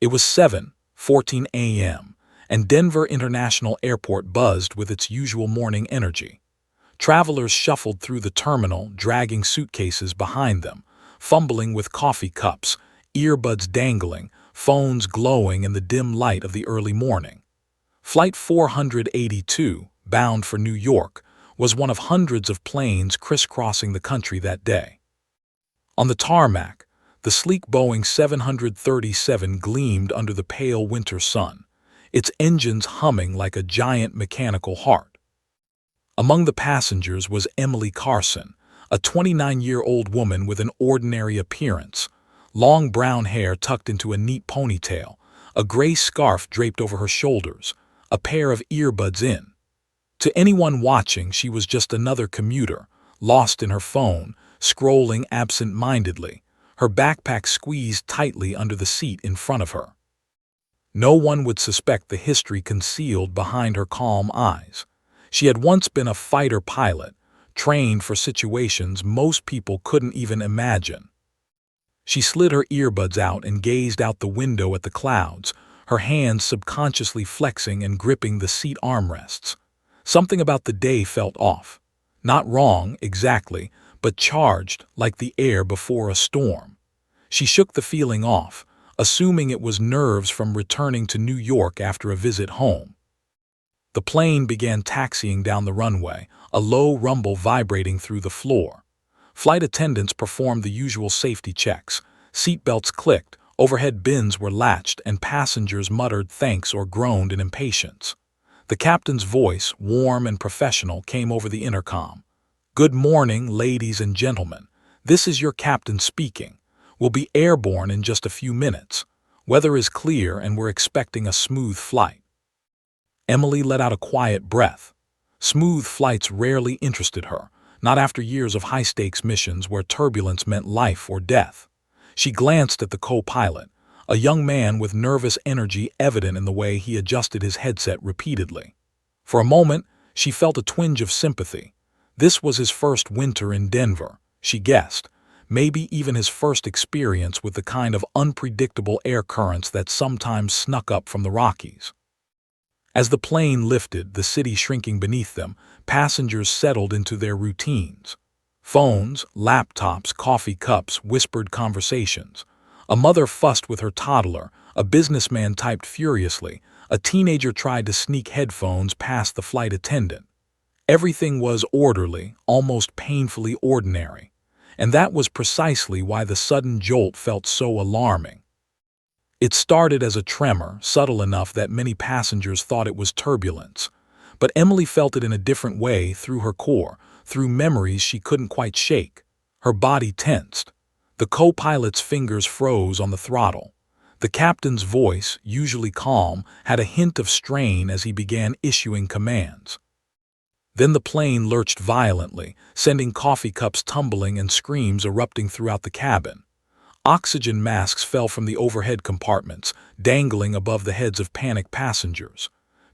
It was 7:14 a.m., and Denver International Airport buzzed with its usual morning energy. Travelers shuffled through the terminal, dragging suitcases behind them, fumbling with coffee cups, earbuds dangling, phones glowing in the dim light of the early morning. Flight 482, bound for New York, was one of hundreds of planes crisscrossing the country that day. On the tarmac, the sleek Boeing 737 gleamed under the pale winter sun, its engines humming like a giant mechanical heart. Among the passengers was Emily Carson, a 29-year-old woman with an ordinary appearance, long brown hair tucked into a neat ponytail, a gray scarf draped over her shoulders, a pair of earbuds in. To anyone watching, she was just another commuter, lost in her phone, scrolling absent-mindedly, her backpack squeezed tightly under the seat in front of her. No one would suspect the history concealed behind her calm eyes. She had once been a fighter pilot, trained for situations most people couldn't even imagine. She slid her earbuds out and gazed out the window at the clouds, her hands subconsciously flexing and gripping the seat armrests. Something about the day felt off. Not wrong, exactly, but charged like the air before a storm. She shook the feeling off, assuming it was nerves from returning to New York after a visit home. The plane began taxiing down the runway, a low rumble vibrating through the floor. Flight attendants performed the usual safety checks. Seatbelts clicked, overhead bins were latched, and passengers muttered thanks or groaned in impatience. The captain's voice, warm and professional, came over the intercom. "Good morning, ladies and gentlemen. This is your captain speaking. We'll be airborne in just a few minutes. Weather is clear and we're expecting a smooth flight." Emily let out a quiet breath. Smooth flights rarely interested her, not after years of high-stakes missions where turbulence meant life or death. She glanced at the co-pilot, a young man with nervous energy evident in the way he adjusted his headset repeatedly. For a moment, she felt a twinge of sympathy. This was his first winter in Denver, she guessed, maybe even his first experience with the kind of unpredictable air currents that sometimes snuck up from the Rockies. As the plane lifted, the city shrinking beneath them, passengers settled into their routines. Phones, laptops, coffee cups, whispered conversations. A mother fussed with her toddler, a businessman typed furiously, a teenager tried to sneak headphones past the flight attendant. Everything was orderly, almost painfully ordinary, and that was precisely why the sudden jolt felt so alarming. It started as a tremor, subtle enough that many passengers thought it was turbulence, but Emily felt it in a different way through her core, through memories she couldn't quite shake. Her body tensed. The co-pilot's fingers froze on the throttle. The captain's voice, usually calm, had a hint of strain as he began issuing commands. Then the plane lurched violently, sending coffee cups tumbling and screams erupting throughout the cabin. Oxygen masks fell from the overhead compartments, dangling above the heads of panicked passengers.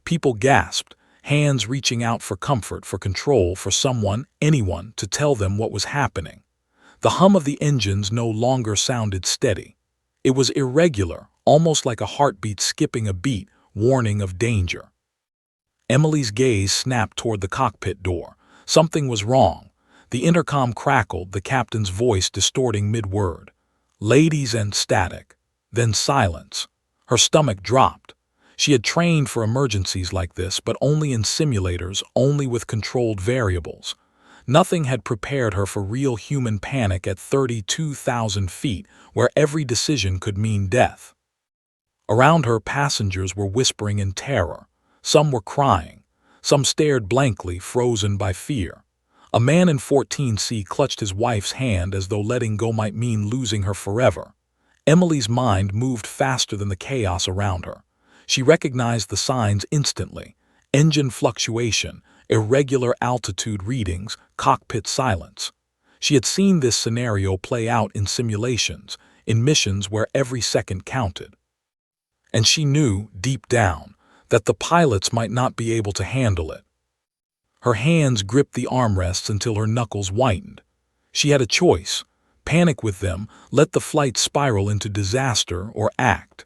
People gasped, hands reaching out for comfort, for control, for someone, anyone, to tell them what was happening. The hum of the engines no longer sounded steady. It was irregular, almost like a heartbeat skipping a beat, warning of danger. Emily's gaze snapped toward the cockpit door. Something was wrong. The intercom crackled, the captain's voice distorting mid-word. "Ladies," and static. Then silence. Her stomach dropped. She had trained for emergencies like this, but only in simulators, only with controlled variables. Nothing had prepared her for real human panic at 32,000 feet, where every decision could mean death. Around her, passengers were whispering in terror. Some were crying. Some stared blankly, frozen by fear. A man in 14C clutched his wife's hand as though letting go might mean losing her forever. Emily's mind moved faster than the chaos around her. She recognized the signs instantly: engine fluctuation, irregular altitude readings, cockpit silence. She had seen this scenario play out in simulations, in missions where every second counted. And she knew, deep down, that the pilots might not be able to handle it. Her hands gripped the armrests until her knuckles whitened. She had a choice: panic with them, let the flight spiral into disaster, or act.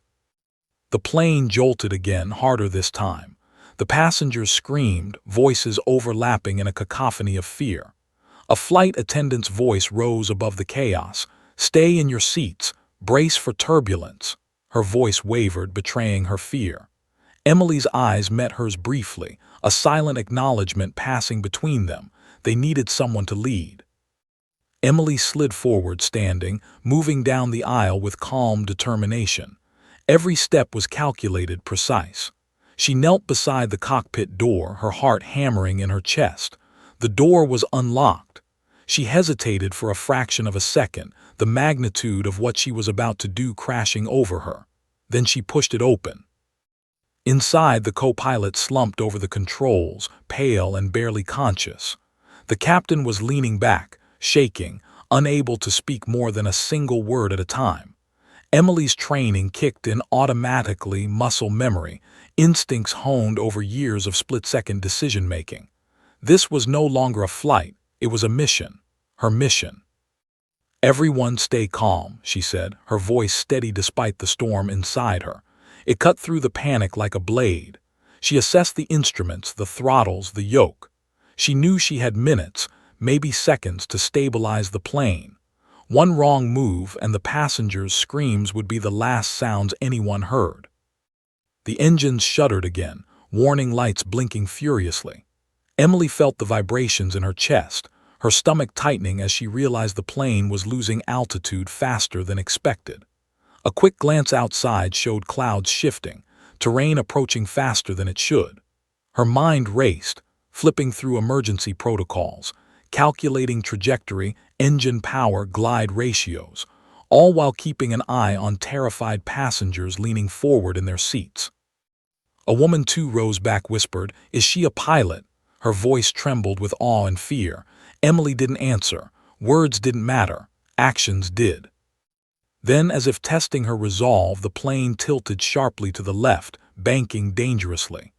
The plane jolted again, harder this time. The passengers screamed, voices overlapping in a cacophony of fear. A flight attendant's voice rose above the chaos. "Stay in your seats. Brace for turbulence." Her voice wavered, betraying her fear. Emily's eyes met hers briefly, a silent acknowledgement passing between them. They needed someone to lead. Emily slid forward, standing, moving down the aisle with calm determination. Every step was calculated, precise. She knelt beside the cockpit door, her heart hammering in her chest. The door was unlocked. She hesitated for a fraction of a second, the magnitude of what she was about to do crashing over her. Then she pushed it open. Inside, the co-pilot slumped over the controls, pale and barely conscious. The captain was leaning back, shaking, unable to speak more than a single word at a time. Emily's training kicked in automatically, muscle memory, instincts honed over years of split-second decision-making. This was no longer a flight, it was a mission. Her mission. "Everyone stay calm," she said, her voice steady despite the storm inside her. It cut through the panic like a blade. She assessed the instruments, the throttles, the yoke. She knew she had minutes, maybe seconds, to stabilize the plane. One wrong move and the passengers' screams would be the last sounds anyone heard. The engines shuddered again, warning lights blinking furiously. Emily felt the vibrations in her chest, her stomach tightening as she realized the plane was losing altitude faster than expected. A quick glance outside showed clouds shifting, terrain approaching faster than it should. Her mind raced, flipping through emergency protocols, calculating trajectory, engine power, glide ratios, all while keeping an eye on terrified passengers leaning forward in their seats. A woman too rose back, whispered, "Is she a pilot?" Her voice trembled with awe and fear. Emily didn't answer. Words didn't matter. Actions did. Then, as if testing her resolve, the plane tilted sharply to the left, banking dangerously.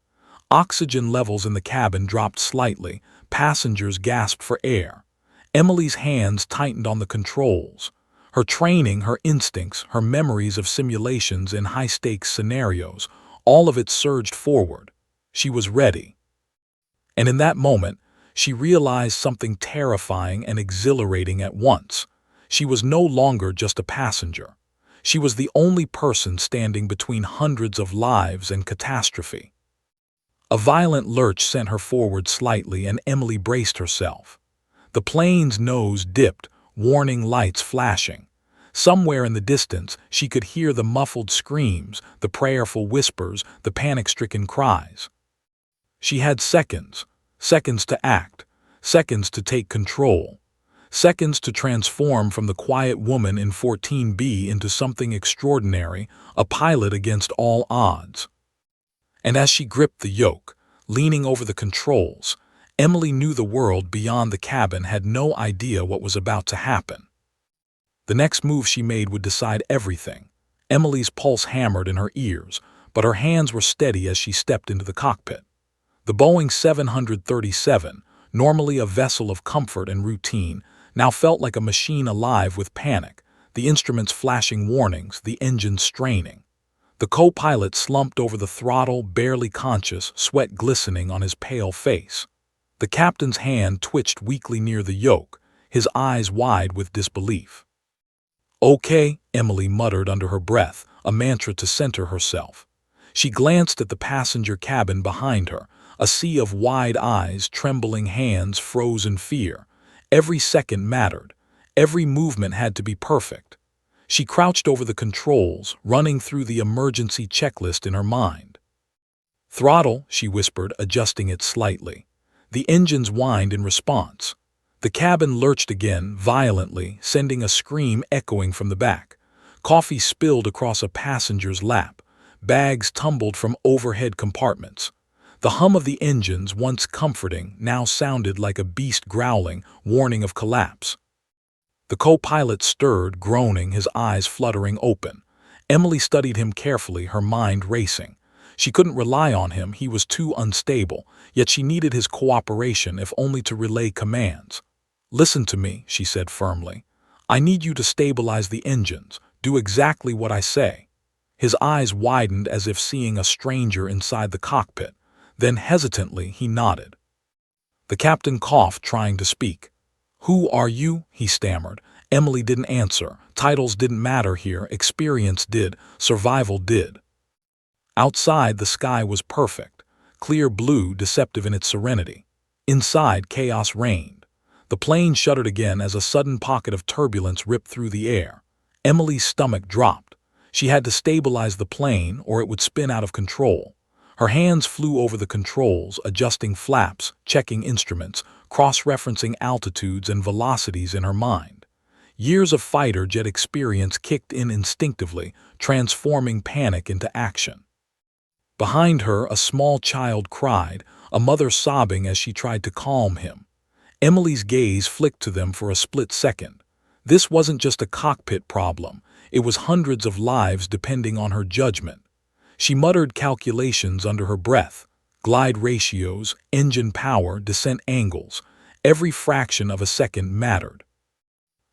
Oxygen levels in the cabin dropped slightly. Passengers gasped for air. Emily's hands tightened on the controls. Her training, her instincts, her memories of simulations in high-stakes scenarios, all of it surged forward. She was ready. And in that moment, she realized something terrifying and exhilarating at once. She was no longer just a passenger. She was the only person standing between hundreds of lives and catastrophe. A violent lurch sent her forward slightly, and Emily braced herself. The plane's nose dipped, warning lights flashing. Somewhere in the distance, she could hear the muffled screams, the prayerful whispers, the panic-stricken cries. She had seconds, seconds to act, seconds to take control, seconds to transform from the quiet woman in 14B into something extraordinary, a pilot against all odds. And as she gripped the yoke, leaning over the controls, Emily knew the world beyond the cabin had no idea what was about to happen. The next move she made would decide everything. Emily's pulse hammered in her ears, but her hands were steady as she stepped into the cockpit. The Boeing 737, normally a vessel of comfort and routine, now felt like a machine alive with panic, the instruments flashing warnings, the engines straining. The co-pilot slumped over the throttle, barely conscious, sweat glistening on his pale face. The captain's hand twitched weakly near the yoke, his eyes wide with disbelief. "Okay," Emily muttered under her breath, a mantra to center herself. She glanced at the passenger cabin behind her, a sea of wide eyes, trembling hands, frozen fear. Every second mattered. Every movement had to be perfect. She crouched over the controls, running through the emergency checklist in her mind. "Throttle," she whispered, adjusting it slightly. The engines whined in response. The cabin lurched again, violently, sending a scream echoing from the back. Coffee spilled across a passenger's lap. Bags tumbled from overhead compartments. The hum of the engines, once comforting, now sounded like a beast growling, warning of collapse. The co-pilot stirred, groaning, his eyes fluttering open. Emily studied him carefully, her mind racing. She couldn't rely on him, he was too unstable, yet she needed his cooperation, if only to relay commands. "Listen to me," she said firmly. "I need you to stabilize the engines. Do exactly what I say." His eyes widened as if seeing a stranger inside the cockpit. Then hesitantly he nodded. The captain coughed, trying to speak. "Who are you?" he stammered. Emily didn't answer. Titles didn't matter here. Experience did. Survival did. Outside, the sky was perfect. Clear blue, deceptive in its serenity. Inside, chaos reigned. The plane shuddered again as a sudden pocket of turbulence ripped through the air. Emily's stomach dropped. She had to stabilize the plane or it would spin out of control. Her hands flew over the controls, adjusting flaps, checking instruments, cross-referencing altitudes and velocities in her mind. Years of fighter jet experience kicked in instinctively, transforming panic into action. Behind her, a small child cried, a mother sobbing as she tried to calm him. Emily's gaze flicked to them for a split second. This wasn't just a cockpit problem. It was hundreds of lives depending on her judgment. She muttered calculations under her breath. Glide ratios, engine power, descent angles. Every fraction of a second mattered.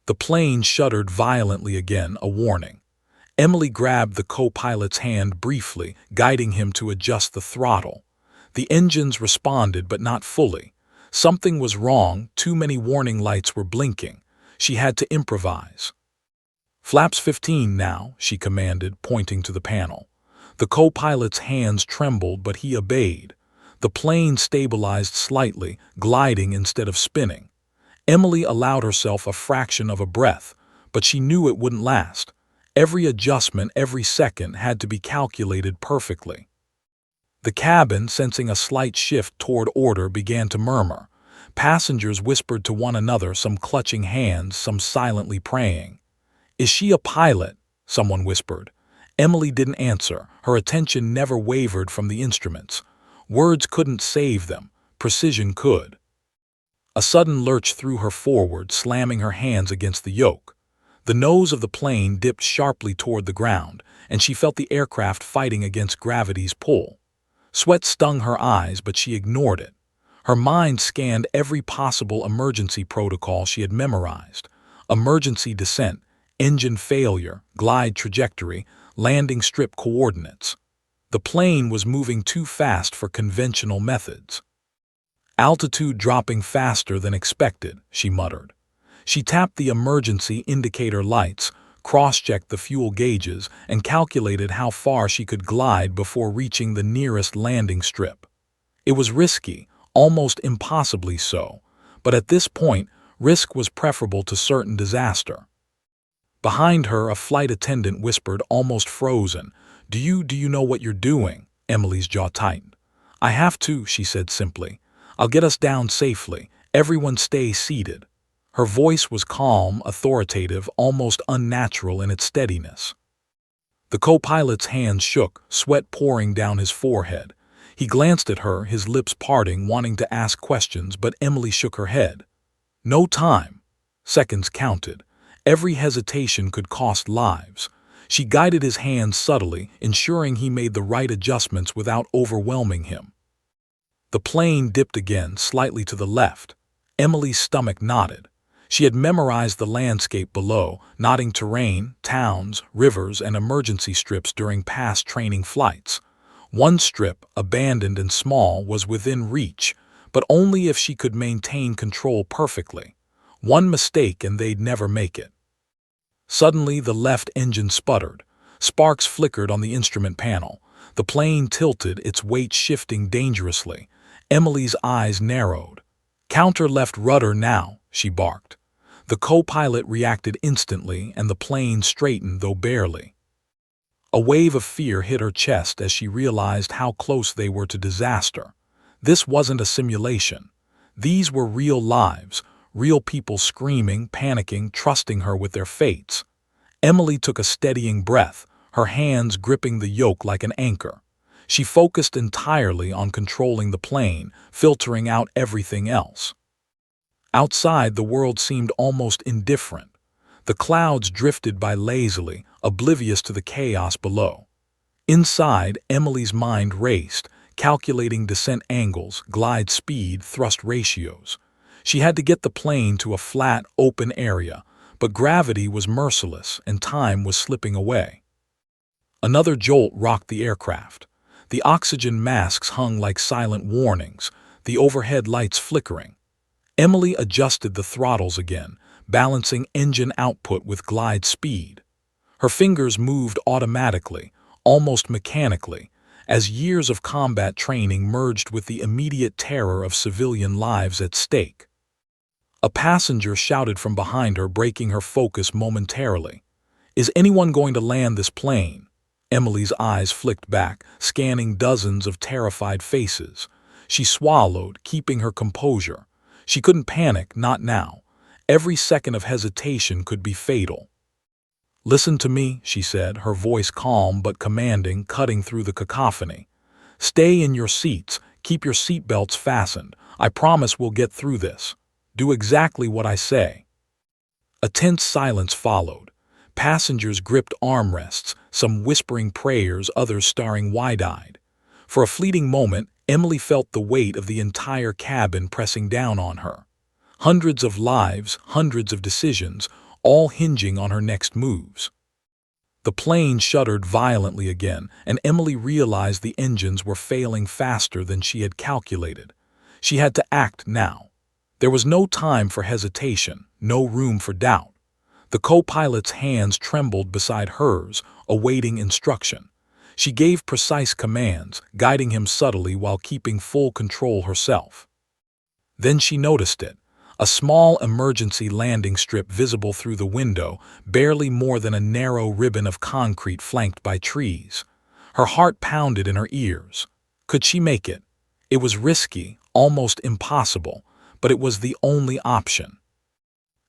The plane shuddered violently again, a warning. Emily grabbed the co-pilot's hand briefly, guiding him to adjust the throttle. The engines responded, but not fully. Something was wrong, too many warning lights were blinking. She had to improvise. "Flaps 15 now," she commanded, pointing to the panel. The co-pilot's hands trembled, but he obeyed. The plane stabilized slightly, gliding instead of spinning. Emily allowed herself a fraction of a breath, but she knew it wouldn't last. Every adjustment, every second had to be calculated perfectly. The cabin, sensing a slight shift toward order, began to murmur. Passengers whispered to one another, some clutching hands, some silently praying. "Is she a pilot?" someone whispered. Emily didn't answer. Her attention never wavered from the instruments. Words couldn't save them. Precision could. A sudden lurch threw her forward, slamming her hands against the yoke. The nose of the plane dipped sharply toward the ground, and she felt the aircraft fighting against gravity's pull. Sweat stung her eyes, but she ignored it. Her mind scanned every possible emergency protocol she had memorized. Emergency descent, engine failure, glide trajectory, landing strip coordinates. The plane was moving too fast for conventional methods. "Altitude dropping faster than expected," she muttered. She tapped the emergency indicator lights, cross-checked the fuel gauges, and calculated how far she could glide before reaching the nearest landing strip. It was risky, almost impossibly so, but at this point, risk was preferable to certain disaster. Behind her, a flight attendant whispered, almost frozen, Do you know what you're doing?" Emily's jaw tightened. "I have to," she said simply. "I'll get us down safely. Everyone stay seated." Her voice was calm, authoritative, almost unnatural in its steadiness. The co-pilot's hands shook, sweat pouring down his forehead. He glanced at her, his lips parting, wanting to ask questions, but Emily shook her head. No time. Seconds counted. Every hesitation could cost lives. She guided his hands subtly, ensuring he made the right adjustments without overwhelming him. The plane dipped again, slightly to the left. Emily's stomach knotted. She had memorized the landscape below, nodding terrain, towns, rivers, and emergency strips during past training flights. One strip, abandoned and small, was within reach, but only if she could maintain control perfectly. One mistake and they'd never make it. Suddenly, the left engine sputtered. Sparks flickered on the instrument panel. The plane tilted, its weight shifting dangerously. Emily's eyes narrowed. "Counter left rudder now," she barked. The co-pilot reacted instantly, and the plane straightened, though barely. A wave of fear hit her chest as she realized how close they were to disaster. This wasn't a simulation. These were real lives, real people screaming, panicking, trusting her with their fates. Emily took a steadying breath, her hands gripping the yoke like an anchor. She focused entirely on controlling the plane, filtering out everything else. Outside, the world seemed almost indifferent. The clouds drifted by lazily, oblivious to the chaos below. Inside, Emily's mind raced, calculating descent angles, glide speed, thrust ratios. She had to get the plane to a flat, open area, but gravity was merciless and time was slipping away. Another jolt rocked the aircraft. The oxygen masks hung like silent warnings, the overhead lights flickering. Emily adjusted the throttles again, balancing engine output with glide speed. Her fingers moved automatically, almost mechanically, as years of combat training merged with the immediate terror of civilian lives at stake. A passenger shouted from behind her, breaking her focus momentarily. "Is anyone going to land this plane?" Emily's eyes flicked back, scanning dozens of terrified faces. She swallowed, keeping her composure. She couldn't panic, not now. Every second of hesitation could be fatal. "Listen to me," she said, her voice calm but commanding, cutting through the cacophony. "Stay in your seats, keep your seatbelts fastened. I promise we'll get through this. Do exactly what I say." A tense silence followed. Passengers gripped armrests, some whispering prayers, others staring wide-eyed. For a fleeting moment, Emily felt the weight of the entire cabin pressing down on her. Hundreds of lives, hundreds of decisions, all hinging on her next moves. The plane shuddered violently again, and Emily realized the engines were failing faster than she had calculated. She had to act now. There was no time for hesitation, no room for doubt. The co-pilot's hands trembled beside hers, awaiting instruction. She gave precise commands, guiding him subtly while keeping full control herself. Then she noticed it. A small emergency landing strip visible through the window, barely more than a narrow ribbon of concrete flanked by trees. Her heart pounded in her ears. Could she make it? It was risky, almost impossible, but it was the only option.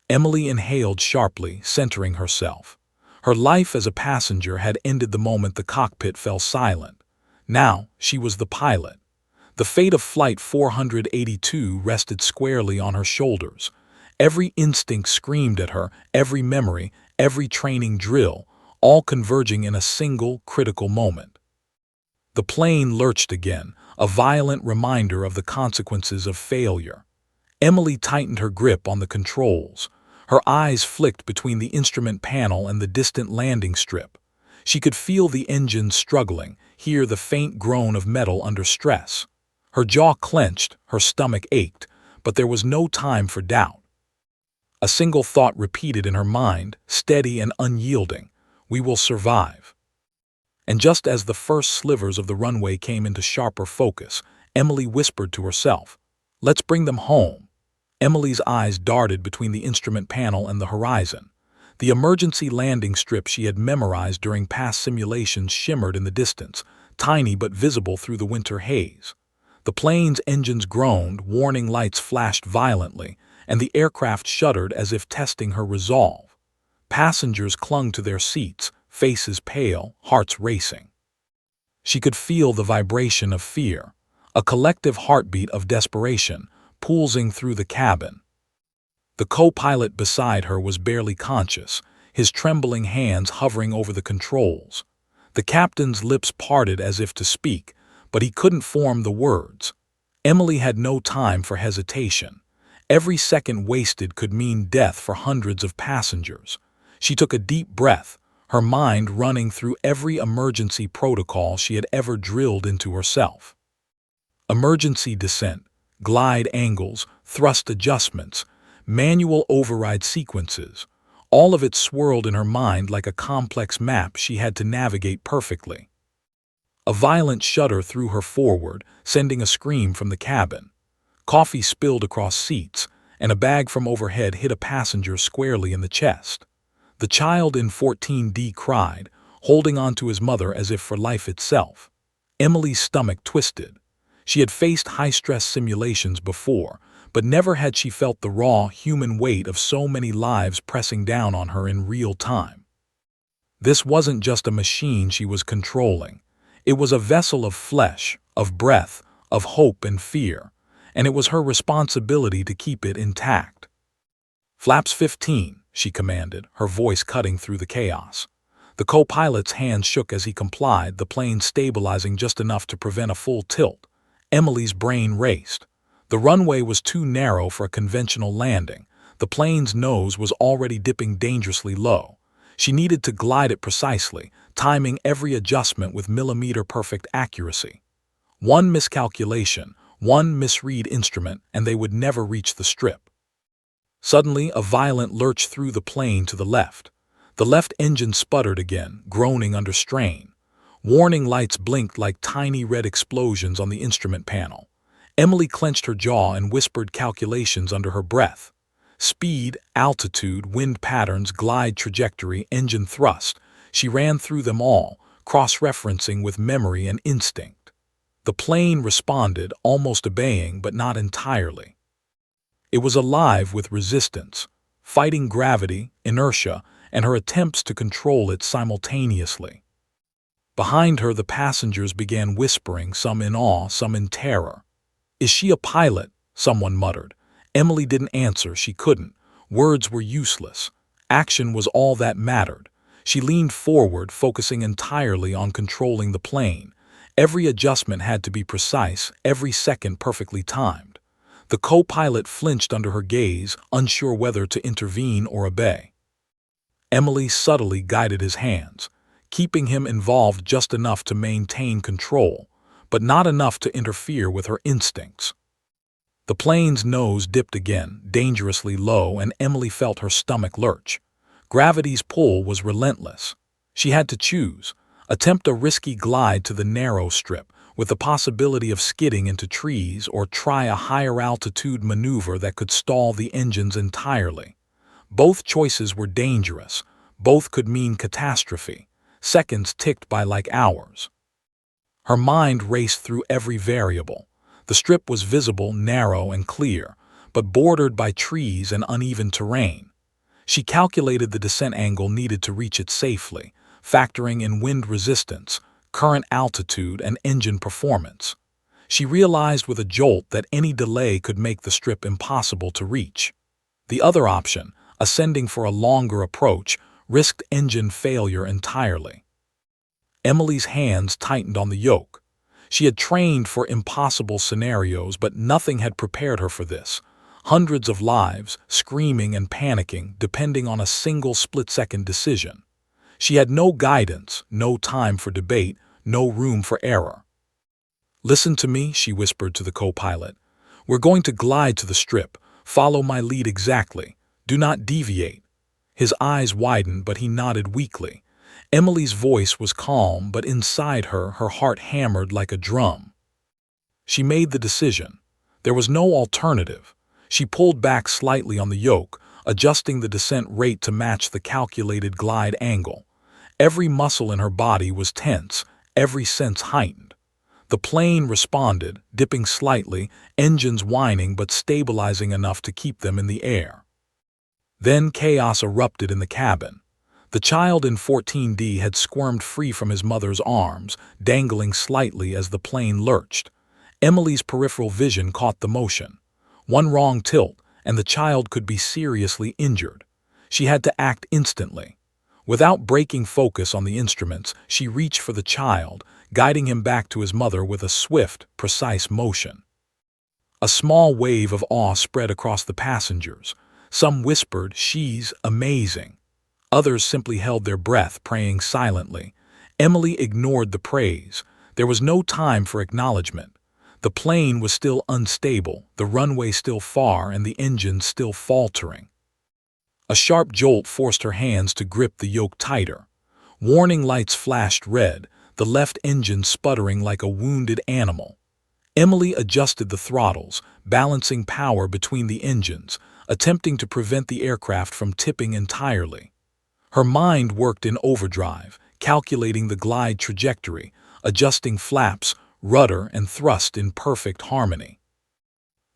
Emily inhaled sharply, centering herself. Her life as a passenger had ended the moment the cockpit fell silent. Now she was the pilot. The fate of Flight 482 rested squarely on her shoulders. Every instinct screamed at her, every memory, every training drill, all converging in a single critical moment. The plane lurched again, a violent reminder of the consequences of failure. Emily tightened her grip on the controls. Her eyes flicked between the instrument panel and the distant landing strip. She could feel the engines struggling, hear the faint groan of metal under stress. Her jaw clenched, her stomach ached, but there was no time for doubt. A single thought repeated in her mind, steady and unyielding: "We will survive." And just as the first slivers of the runway came into sharper focus, Emily whispered to herself, "Let's bring them home." Emily's eyes darted between the instrument panel and the horizon. The emergency landing strip she had memorized during past simulations shimmered in the distance, tiny but visible through the winter haze. The plane's engines groaned, warning lights flashed violently, and the aircraft shuddered as if testing her resolve. Passengers clung to their seats, faces pale, hearts racing. She could feel the vibration of fear, a collective heartbeat of desperation, pulsing through the cabin. The co-pilot beside her was barely conscious, his trembling hands hovering over the controls. The captain's lips parted as if to speak, but he couldn't form the words. Emily had no time for hesitation. Every second wasted could mean death for hundreds of passengers. She took a deep breath, her mind running through every emergency protocol she had ever drilled into herself. Emergency descent, glide angles, thrust adjustments, manual override sequences. All of it swirled in her mind like a complex map she had to navigate perfectly. A violent shudder threw her forward, sending a scream from the cabin. Coffee spilled across seats, and a bag from overhead hit a passenger squarely in the chest. The child in 14D cried, holding on to his mother as if for life itself. Emily's stomach twisted. She had faced high-stress simulations before, but never had she felt the raw, human weight of so many lives pressing down on her in real time. This wasn't just a machine she was controlling. It was a vessel of flesh, of breath, of hope and fear, and it was her responsibility to keep it intact. "Flaps 15, she commanded, her voice cutting through the chaos. The co-pilot's hand shook as he complied, the plane stabilizing just enough to prevent a full tilt. Emily's brain raced. The runway was too narrow for a conventional landing. The plane's nose was already dipping dangerously low. She needed to glide it precisely, timing every adjustment with millimeter-perfect accuracy. One miscalculation, one misread instrument, and they would never reach the strip. Suddenly, a violent lurch threw the plane to the left. The left engine sputtered again, groaning under strain. Warning lights blinked like tiny red explosions on the instrument panel. Emily clenched her jaw and whispered calculations under her breath. Speed, altitude, wind patterns, glide trajectory, engine thrust. She ran through them all, cross-referencing with memory and instinct. The plane responded, almost obeying, but not entirely. It was alive with resistance, fighting gravity, inertia, and her attempts to control it simultaneously. Behind her, the passengers began whispering, some in awe, some in terror. "Is she a pilot?" someone muttered. Emily didn't answer. She couldn't. Words were useless. Action was all that mattered. She leaned forward, focusing entirely on controlling the plane. Every adjustment had to be precise, every second perfectly timed. The co-pilot flinched under her gaze, unsure whether to intervene or obey. Emily subtly guided his hands, keeping him involved just enough to maintain control, but not enough to interfere with her instincts. The plane's nose dipped again, dangerously low, and Emily felt her stomach lurch. Gravity's pull was relentless. She had to choose: attempt a risky glide to the narrow strip, with the possibility of skidding into trees, or try a higher altitude maneuver that could stall the engines entirely. Both choices were dangerous. Both could mean catastrophe. Seconds ticked by like hours. Her mind raced through every variable. The strip was visible, narrow and clear, but bordered by trees and uneven terrain. She calculated the descent angle needed to reach it safely, factoring in wind resistance, current altitude, and engine performance. She realized with a jolt that any delay could make the strip impossible to reach. The other option, ascending for a longer approach, risked engine failure entirely. Emily's hands tightened on the yoke. She had trained for impossible scenarios, but nothing had prepared her for this. Hundreds of lives, screaming and panicking, depending on a single split-second decision. She had no guidance, no time for debate, no room for error. "Listen to me," she whispered to the co-pilot. "We're going to glide to the strip. Follow my lead exactly. Do not deviate." His eyes widened, but he nodded weakly. Emily's voice was calm, but inside her, her heart hammered like a drum. She made the decision. There was no alternative. She pulled back slightly on the yoke, adjusting the descent rate to match the calculated glide angle. Every muscle in her body was tense, every sense heightened. The plane responded, dipping slightly, engines whining but stabilizing enough to keep them in the air. Then chaos erupted in the cabin. The child in 14D had squirmed free from his mother's arms, dangling slightly as the plane lurched. Emily's peripheral vision caught the motion. One wrong tilt, and the child could be seriously injured. She had to act instantly. Without breaking focus on the instruments, she reached for the child, guiding him back to his mother with a swift, precise motion. A small wave of awe spread across the passengers. Some whispered, "She's amazing." Others simply held their breath, praying silently. Emily ignored the praise. There was no time for acknowledgement. The plane was still unstable, the runway still far, and the engine still faltering. A sharp jolt forced her hands to grip the yoke tighter. Warning lights flashed red, the left engine sputtering like a wounded animal. Emily adjusted the throttles, balancing power between the engines, attempting to prevent the aircraft from tipping entirely. Her mind worked in overdrive, calculating the glide trajectory, adjusting flaps, rudder, and thrust in perfect harmony.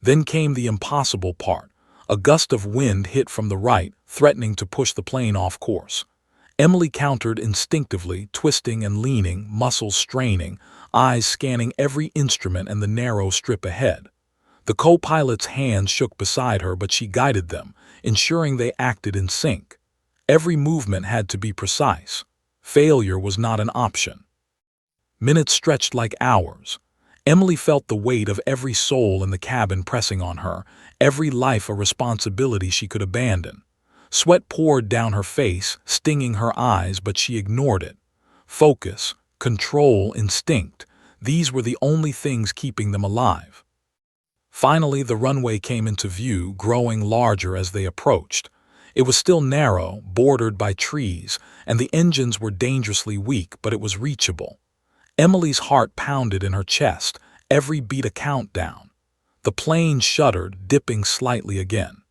Then came the impossible part. A gust of wind hit from the right, threatening to push the plane off course. Emily countered instinctively, twisting and leaning, muscles straining, eyes scanning every instrument and the narrow strip ahead. The co-pilot's hands shook beside her, but she guided them, ensuring they acted in sync. Every movement had to be precise. Failure was not an option. Minutes stretched like hours. Emily felt the weight of every soul in the cabin pressing on her, every life a responsibility she could abandon. Sweat poured down her face, stinging her eyes, but she ignored it. Focus, control, instinct, these were the only things keeping them alive. Finally, the runway came into view, growing larger as they approached. It was still narrow, bordered by trees, and the engines were dangerously weak, but it was reachable. Emily's heart pounded in her chest, every beat a countdown. The plane shuddered, dipping slightly again.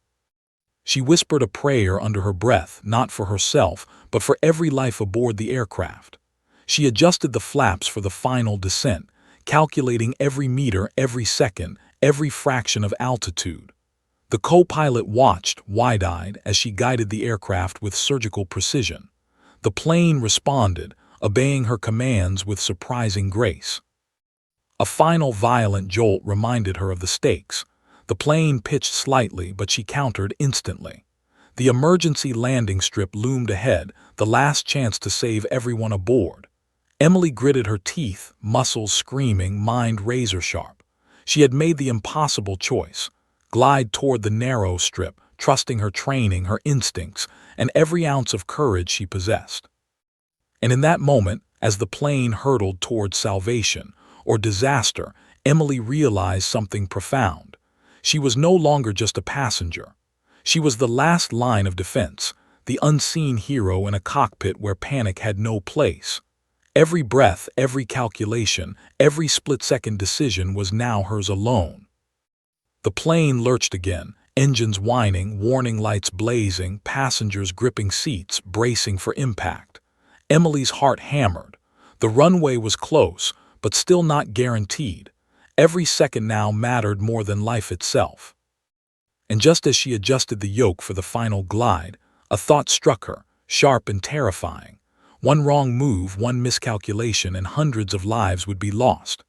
She whispered a prayer under her breath, not for herself, but for every life aboard the aircraft. She adjusted the flaps for the final descent, calculating every meter, every second, every fraction of altitude. The co-pilot watched, wide-eyed, as she guided the aircraft with surgical precision. The plane responded, obeying her commands with surprising grace. A final violent jolt reminded her of the stakes. The plane pitched slightly, but she countered instantly. The emergency landing strip loomed ahead, the last chance to save everyone aboard. Emily gritted her teeth, muscles screaming, mind razor-sharp. She had made the impossible choice. Glide toward the narrow strip, trusting her training, her instincts, and every ounce of courage she possessed. And in that moment, as the plane hurtled toward salvation or disaster, Emily realized something profound. She was no longer just a passenger. She was the last line of defense, the unseen hero in a cockpit where panic had no place. Every breath, every calculation, every split-second decision was now hers alone. The plane lurched again, engines whining, warning lights blazing, passengers gripping seats, bracing for impact. Emily's heart hammered. The runway was close, but still not guaranteed. Every second now mattered more than life itself. And just as she adjusted the yoke for the final glide, a thought struck her, sharp and terrifying. One wrong move, one miscalculation, and hundreds of lives would be lost.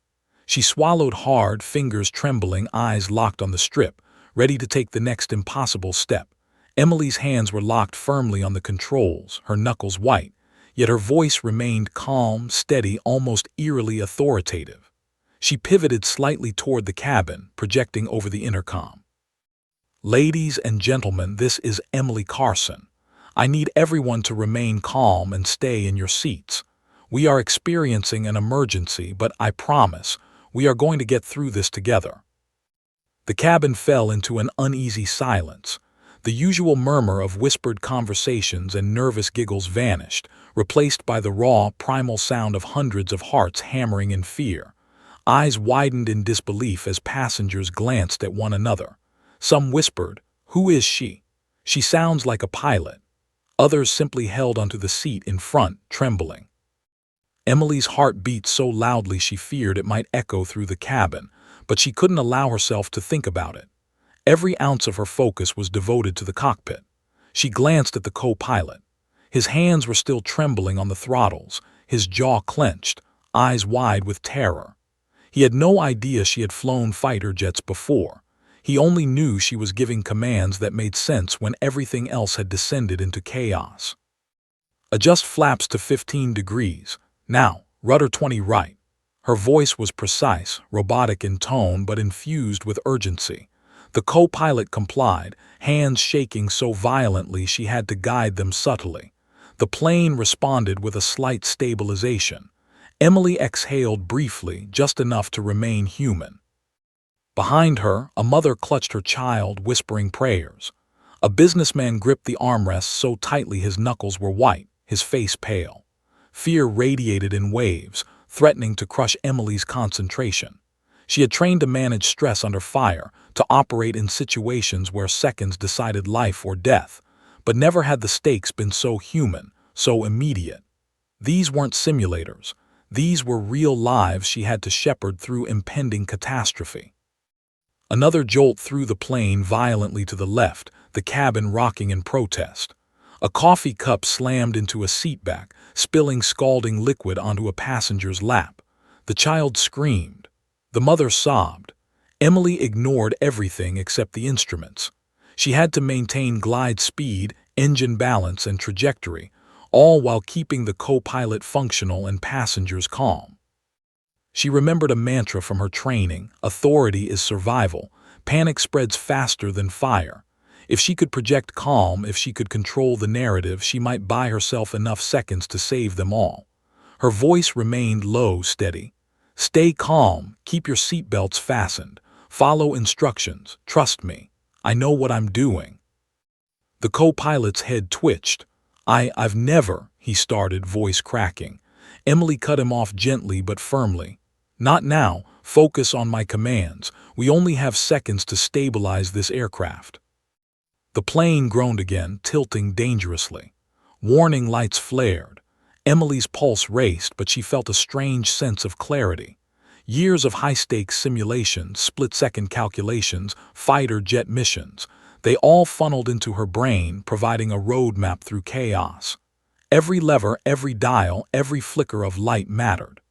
She swallowed hard, fingers trembling, eyes locked on the strip, ready to take the next impossible step. Emily's hands were locked firmly on the controls, her knuckles white, yet her voice remained calm, steady, almost eerily authoritative. She pivoted slightly toward the cabin, projecting over the intercom. "Ladies and gentlemen, this is Emily Carson. I need everyone to remain calm and stay in your seats. We are experiencing an emergency, but I promise, we are going to get through this together." The cabin fell into an uneasy silence. The usual murmur of whispered conversations and nervous giggles vanished, replaced by the raw, primal sound of hundreds of hearts hammering in fear. Eyes widened in disbelief as passengers glanced at one another. Some whispered, "Who is she? She sounds like a pilot." Others simply held onto the seat in front, trembling. Emily's heart beat so loudly she feared it might echo through the cabin, but she couldn't allow herself to think about it. Every ounce of her focus was devoted to the cockpit. She glanced at the co-pilot. His hands were still trembling on the throttles, his jaw clenched, eyes wide with terror. He had no idea she had flown fighter jets before. He only knew she was giving commands that made sense when everything else had descended into chaos. "Adjust flaps to 15 degrees. Now, rudder 20 right." Her voice was precise, robotic in tone, but infused with urgency. The co-pilot complied, hands shaking so violently she had to guide them subtly. The plane responded with a slight stabilization. Emily exhaled briefly, just enough to remain human. Behind her, a mother clutched her child, whispering prayers. A businessman gripped the armrests so tightly his knuckles were white, his face pale. Fear radiated in waves, threatening to crush Emily's concentration. She had trained to manage stress under fire, to operate in situations where seconds decided life or death, but never had the stakes been so human, so immediate. These weren't simulators. These were real lives she had to shepherd through impending catastrophe. Another jolt threw the plane violently to the left, the cabin rocking in protest. A coffee cup slammed into a seatback, spilling scalding liquid onto a passenger's lap. The child screamed. The mother sobbed. Emily ignored everything except the instruments. She had to maintain glide speed, engine balance, and trajectory, all while keeping the co-pilot functional and passengers calm. She remembered a mantra from her training: authority is survival. Panic spreads faster than fire. If she could project calm, if she could control the narrative, she might buy herself enough seconds to save them all. Her voice remained low, steady. "Stay calm, keep your seatbelts fastened, follow instructions, trust me. I know what I'm doing." The co-pilot's head twitched. I've never," he started, voice cracking. Emily cut him off gently but firmly. "Not now, focus on my commands. We only have seconds to stabilize this aircraft." The plane groaned again, tilting dangerously. Warning lights flared. Emily's pulse raced, but she felt a strange sense of clarity. Years of high-stakes simulations, split-second calculations, fighter jet missions, they all funneled into her brain, providing a roadmap through chaos. Every lever, every dial, every flicker of light mattered.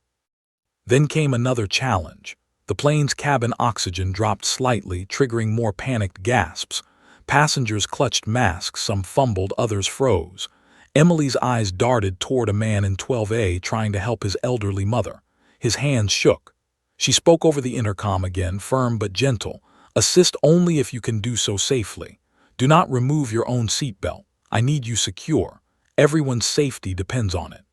Then came another challenge. The plane's cabin oxygen dropped slightly, triggering more panicked gasps. Passengers clutched masks, some fumbled, others froze. Emily's eyes darted toward a man in 12A trying to help his elderly mother. His hands shook. She spoke over the intercom again, firm but gentle. "Assist only if you can do so safely. Do not remove your own seatbelt. I need you secure. Everyone's safety depends on it."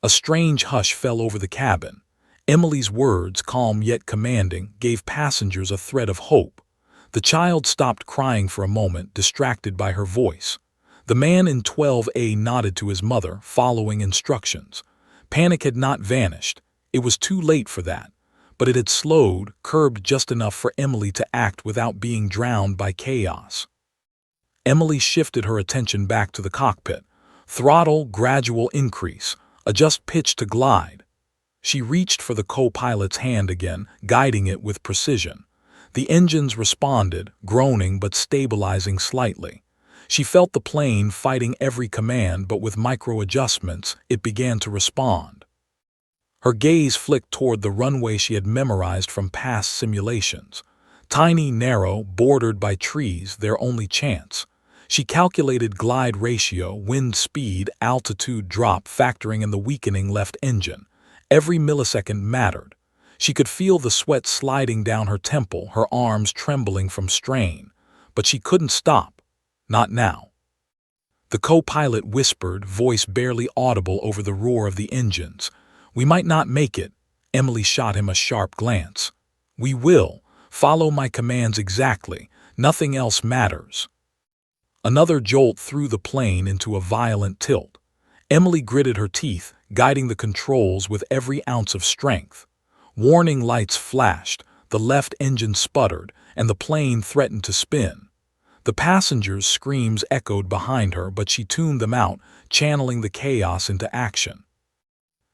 A strange hush fell over the cabin. Emily's words, calm yet commanding, gave passengers a thread of hope. The child stopped crying for a moment, distracted by her voice. The man in 12A nodded to his mother, following instructions. Panic had not vanished. It was too late for that. But it had slowed, curbed just enough for Emily to act without being drowned by chaos. Emily shifted her attention back to the cockpit. Throttle, gradual increase. Adjust pitch to glide. She reached for the co-pilot's hand again, guiding it with precision. The engines responded, groaning but stabilizing slightly. She felt the plane fighting every command, but with micro-adjustments, it began to respond. Her gaze flicked toward the runway she had memorized from past simulations. Tiny, narrow, bordered by trees, their only chance. She calculated glide ratio, wind speed, altitude drop, factoring in the weakening left engine. Every millisecond mattered. She could feel the sweat sliding down her temple, her arms trembling from strain. But she couldn't stop. Not now. The co-pilot whispered, voice barely audible over the roar of the engines. "We might not make it." Emily shot him a sharp glance. "We will. Follow my commands exactly. Nothing else matters." Another jolt threw the plane into a violent tilt. Emily gritted her teeth, guiding the controls with every ounce of strength. Warning lights flashed, the left engine sputtered, and the plane threatened to spin. The passengers' screams echoed behind her, but she tuned them out, channeling the chaos into action.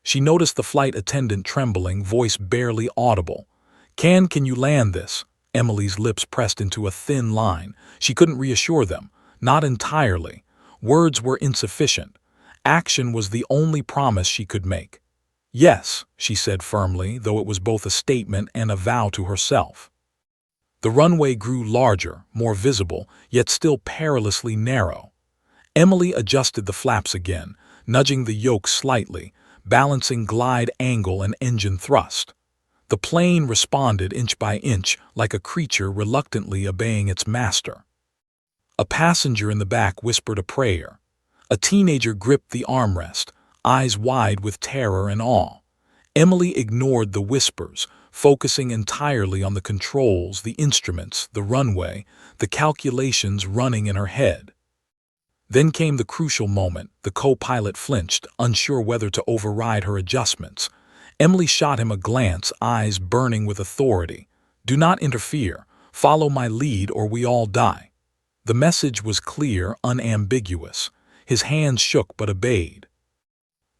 She noticed the flight attendant trembling, voice barely audible. Can you land this?" Emily's lips pressed into a thin line. She couldn't reassure them. Not entirely. Words were insufficient. Action was the only promise she could make. "Yes," she said firmly, though it was both a statement and a vow to herself. The runway grew larger, more visible, yet still perilously narrow. Emily adjusted the flaps again, nudging the yoke slightly, balancing glide angle and engine thrust. The plane responded inch by inch, like a creature reluctantly obeying its master. A passenger in the back whispered a prayer. A teenager gripped the armrest, eyes wide with terror and awe. Emily ignored the whispers, focusing entirely on the controls, the instruments, the runway, the calculations running in her head. Then came the crucial moment. The co-pilot flinched, unsure whether to override her adjustments. Emily shot him a glance, eyes burning with authority. "Do not interfere. Follow my lead or we all die." The message was clear, unambiguous. His hands shook but obeyed.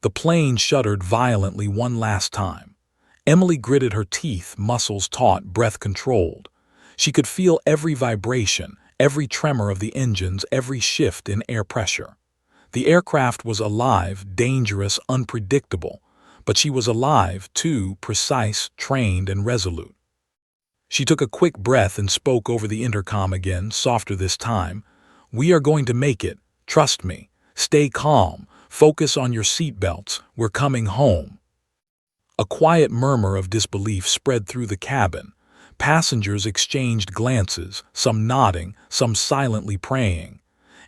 The plane shuddered violently one last time. Emily gritted her teeth, muscles taut, breath controlled. She could feel every vibration, every tremor of the engines, every shift in air pressure. The aircraft was alive, dangerous, unpredictable, but she was alive, too, precise, trained, and resolute. She took a quick breath and spoke over the intercom again, softer this time. "We are going to make it. Trust me. Stay calm. Focus on your seatbelts. We're coming home." A quiet murmur of disbelief spread through the cabin. Passengers exchanged glances, some nodding, some silently praying.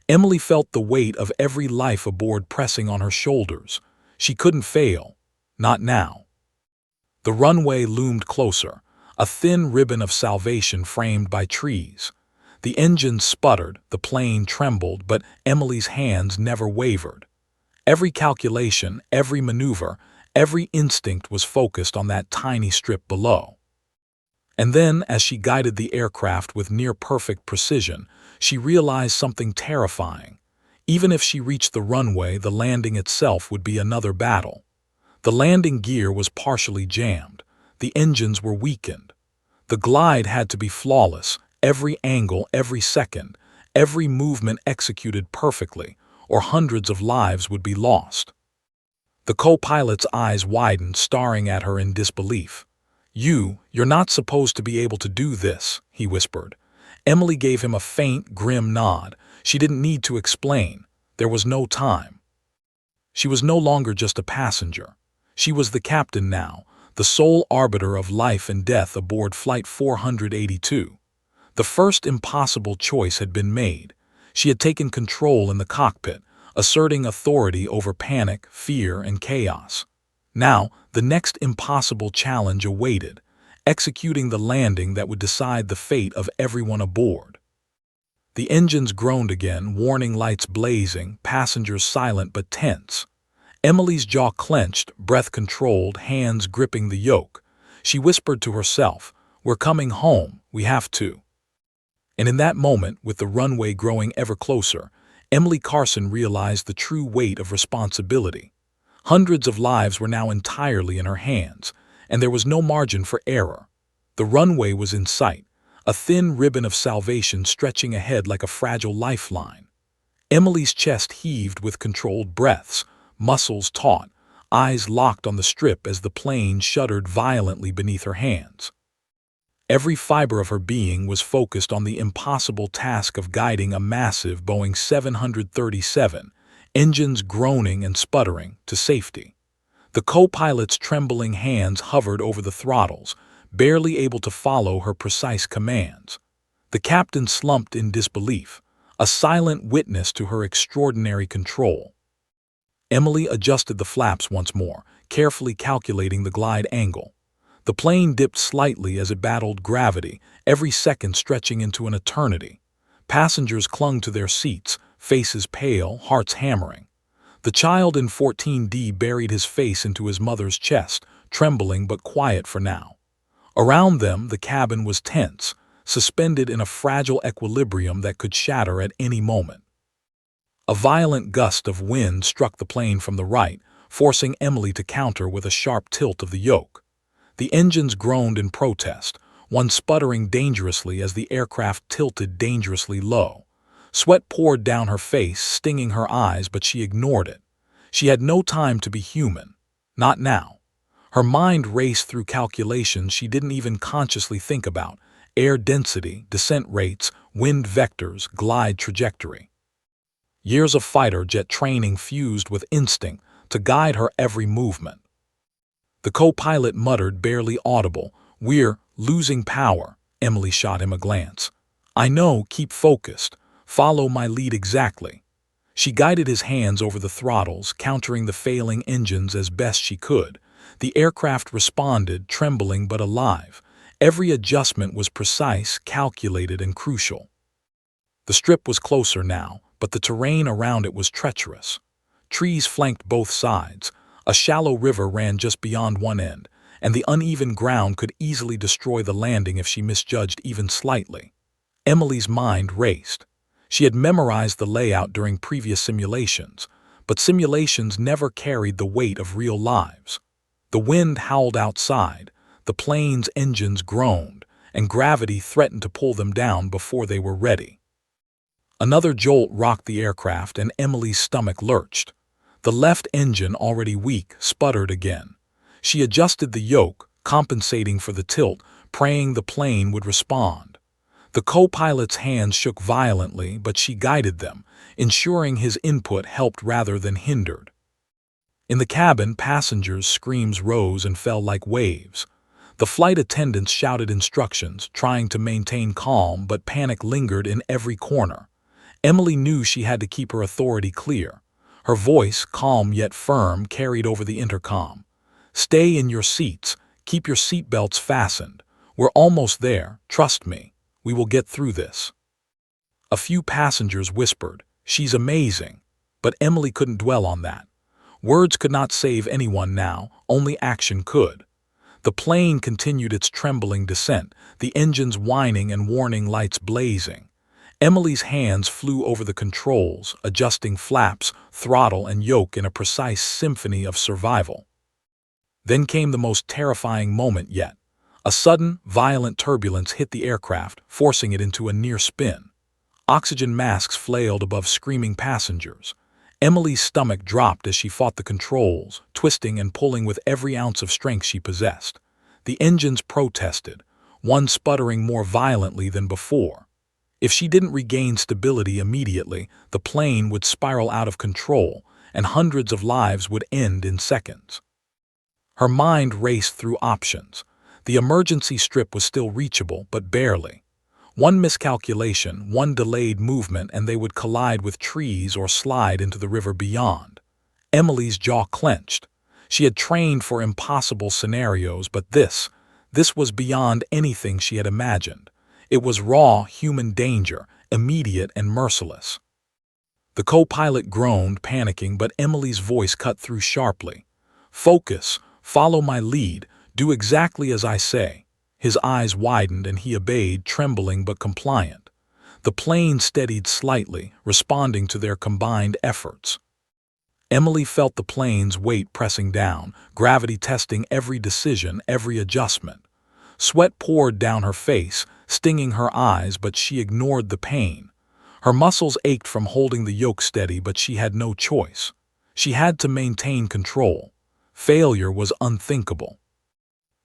Emily felt the weight of every life aboard pressing on her shoulders. She couldn't fail. Not now. The runway loomed closer, a thin ribbon of salvation framed by trees. The engine sputtered, the plane trembled, but Emily's hands never wavered. Every calculation, every maneuver, every instinct was focused on that tiny strip below. And then, as she guided the aircraft with near-perfect precision, she realized something terrifying. Even if she reached the runway, the landing itself would be another battle. The landing gear was partially jammed. The engines were weakened. The glide had to be flawless, every angle, every second, every movement executed perfectly, or hundreds of lives would be lost. The co-pilot's eyes widened, staring at her in disbelief. You're not supposed to be able to do this," he whispered. Emily gave him a faint, grim nod. She didn't need to explain. There was no time. She was no longer just a passenger. She was the captain now, the sole arbiter of life and death aboard Flight 482. The first impossible choice had been made. She had taken control in the cockpit, asserting authority over panic, fear, and chaos. Now, the next impossible challenge awaited, executing the landing that would decide the fate of everyone aboard. The engines groaned again, warning lights blazing, passengers silent but tense. Emily's jaw clenched, breath controlled, hands gripping the yoke. She whispered to herself, "We're coming home, we have to." And in that moment, with the runway growing ever closer, Emily Carson realized the true weight of responsibility. Hundreds of lives were now entirely in her hands, and there was no margin for error. The runway was in sight, a thin ribbon of salvation stretching ahead like a fragile lifeline. Emily's chest heaved with controlled breaths, muscles taut, eyes locked on the strip as the plane shuddered violently beneath her hands. Every fiber of her being was focused on the impossible task of guiding a massive Boeing 737, engines groaning and sputtering, to safety. The co-pilot's trembling hands hovered over the throttles, barely able to follow her precise commands. The captain slumped in disbelief, a silent witness to her extraordinary control. Emily adjusted the flaps once more, carefully calculating the glide angle. The plane dipped slightly as it battled gravity, every second stretching into an eternity. Passengers clung to their seats, faces pale, hearts hammering. The child in 14D buried his face into his mother's chest, trembling but quiet for now. Around them, the cabin was tense, suspended in a fragile equilibrium that could shatter at any moment. A violent gust of wind struck the plane from the right, forcing Emily to counter with a sharp tilt of the yoke. The engines groaned in protest, one sputtering dangerously as the aircraft tilted dangerously low. Sweat poured down her face, stinging her eyes, but she ignored it. She had no time to be human. Not now. Her mind raced through calculations she didn't even consciously think about: air density, descent rates, wind vectors, glide trajectory. Years of fighter jet training fused with instinct to guide her every movement. The co-pilot muttered, barely audible, "We're losing power." Emily shot him a glance. "I know, keep focused. Follow my lead exactly." She guided his hands over the throttles, countering the failing engines as best she could. The aircraft responded, trembling but alive. Every adjustment was precise, calculated, and crucial. The strip was closer now, but the terrain around it was treacherous. Trees flanked both sides. A shallow river ran just beyond one end, and the uneven ground could easily destroy the landing if she misjudged even slightly. Emily's mind raced. She had memorized the layout during previous simulations, but simulations never carried the weight of real lives. The wind howled outside, the plane's engines groaned, and gravity threatened to pull them down before they were ready. Another jolt rocked the aircraft, and Emily's stomach lurched. The left engine, already weak, sputtered again. She adjusted the yoke, compensating for the tilt, praying the plane would respond. The co-pilot's hands shook violently, but she guided them, ensuring his input helped rather than hindered. In the cabin, passengers' screams rose and fell like waves. The flight attendants shouted instructions, trying to maintain calm, but panic lingered in every corner. Emily knew she had to keep her authority clear. Her voice, calm yet firm, carried over the intercom. "Stay in your seats. Keep your seatbelts fastened. We're almost there. Trust me. We will get through this." A few passengers whispered, "She's amazing." But Emily couldn't dwell on that. Words could not save anyone now, only action could. The plane continued its trembling descent, the engines whining and warning lights blazing. Emily's hands flew over the controls, adjusting flaps, throttle, and yoke in a precise symphony of survival. Then came the most terrifying moment yet. A sudden, violent turbulence hit the aircraft, forcing it into a near spin. Oxygen masks flailed above screaming passengers. Emily's stomach dropped as she fought the controls, twisting and pulling with every ounce of strength she possessed. The engines protested, one sputtering more violently than before. If she didn't regain stability immediately, the plane would spiral out of control, and hundreds of lives would end in seconds. Her mind raced through options. The emergency strip was still reachable, but barely. One miscalculation, one delayed movement, and they would collide with trees or slide into the river beyond. Emily's jaw clenched. She had trained for impossible scenarios, but this was beyond anything she had imagined. It was raw human danger, immediate and merciless. The co-pilot groaned, panicking, but Emily's voice cut through sharply. "Focus, follow my lead, do exactly as I say." His eyes widened and he obeyed, trembling but compliant. The plane steadied slightly, responding to their combined efforts. Emily felt the plane's weight pressing down, gravity testing every decision, every adjustment. Sweat poured down her face, stinging her eyes, but she ignored the pain. Her muscles ached from holding the yoke steady, but she had no choice. She had to maintain control. Failure was unthinkable.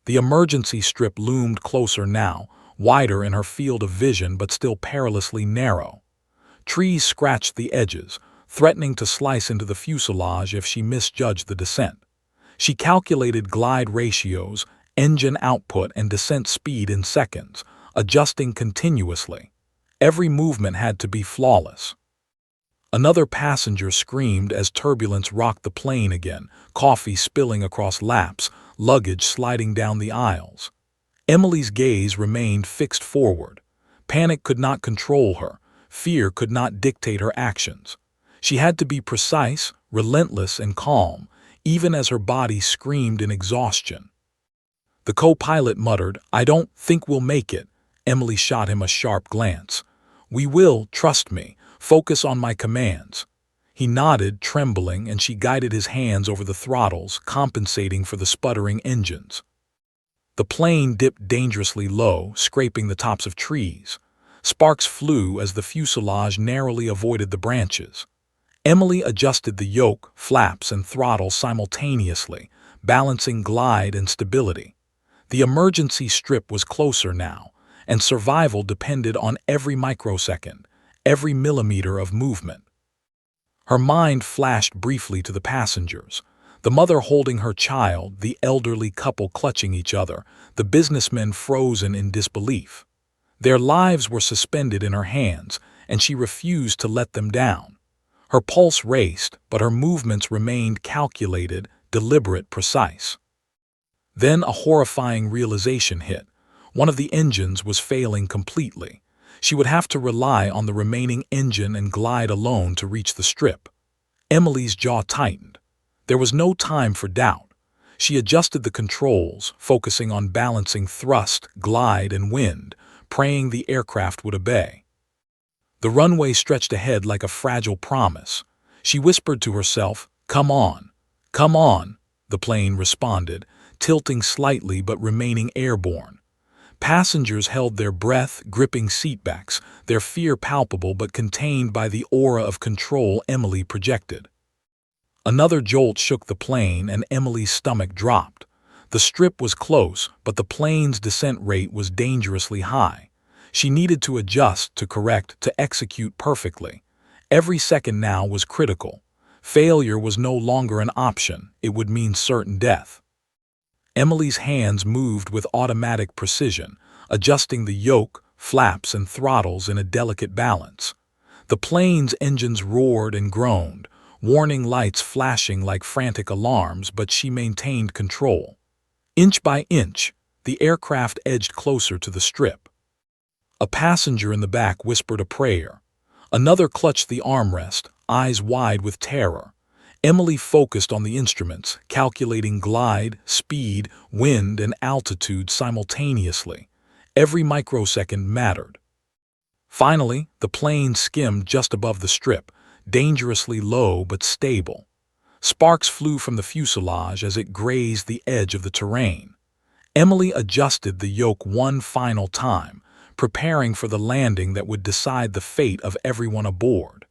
The emergency strip loomed closer now, wider in her field of vision but still perilously narrow. Trees scratched the edges, threatening to slice into the fuselage if she misjudged the descent. She calculated glide ratios, engine output, and descent speed in seconds, adjusting continuously. Every movement had to be flawless. Another passenger screamed as turbulence rocked the plane again, coffee spilling across laps, luggage sliding down the aisles. Emily's gaze remained fixed forward. Panic could not control her. Fear could not dictate her actions. She had to be precise, relentless, and calm, even as her body screamed in exhaustion. The co-pilot muttered, "I don't think we'll make it." Emily shot him a sharp glance. "We will, trust me. Focus on my commands." He nodded, trembling, and she guided his hands over the throttles, compensating for the sputtering engines. The plane dipped dangerously low, scraping the tops of trees. Sparks flew as the fuselage narrowly avoided the branches. Emily adjusted the yoke, flaps, and throttle simultaneously, balancing glide and stability. The emergency strip was closer now, and survival depended on every microsecond, every millimeter of movement. Her mind flashed briefly to the passengers, the mother holding her child, the elderly couple clutching each other, the businessmen frozen in disbelief. Their lives were suspended in her hands, and she refused to let them down. Her pulse raced, but her movements remained calculated, deliberate, precise. Then a horrifying realization hit. One of the engines was failing completely. She would have to rely on the remaining engine and glide alone to reach the strip. Emily's jaw tightened. There was no time for doubt. She adjusted the controls, focusing on balancing thrust, glide, and wind, praying the aircraft would obey. The runway stretched ahead like a fragile promise. She whispered to herself, "Come on, come on," the plane responded, tilting slightly but remaining airborne. Passengers held their breath, gripping seatbacks, their fear palpable but contained by the aura of control Emily projected. Another jolt shook the plane and Emily's stomach dropped. The strip was close, but the plane's descent rate was dangerously high. She needed to adjust, to correct, to execute perfectly. Every second now was critical. Failure was no longer an option, it would mean certain death. Emily's hands moved with automatic precision, adjusting the yoke, flaps, and throttles in a delicate balance. The plane's engines roared and groaned, warning lights flashing like frantic alarms, but she maintained control. Inch by inch, the aircraft edged closer to the strip. A passenger in the back whispered a prayer. Another clutched the armrest, eyes wide with terror. Emily focused on the instruments, calculating glide, speed, wind, and altitude simultaneously. Every microsecond mattered. Finally, the plane skimmed just above the strip, dangerously low but stable. Sparks flew from the fuselage as it grazed the edge of the terrain. Emily adjusted the yoke one final time, preparing for the landing that would decide the fate of everyone aboard.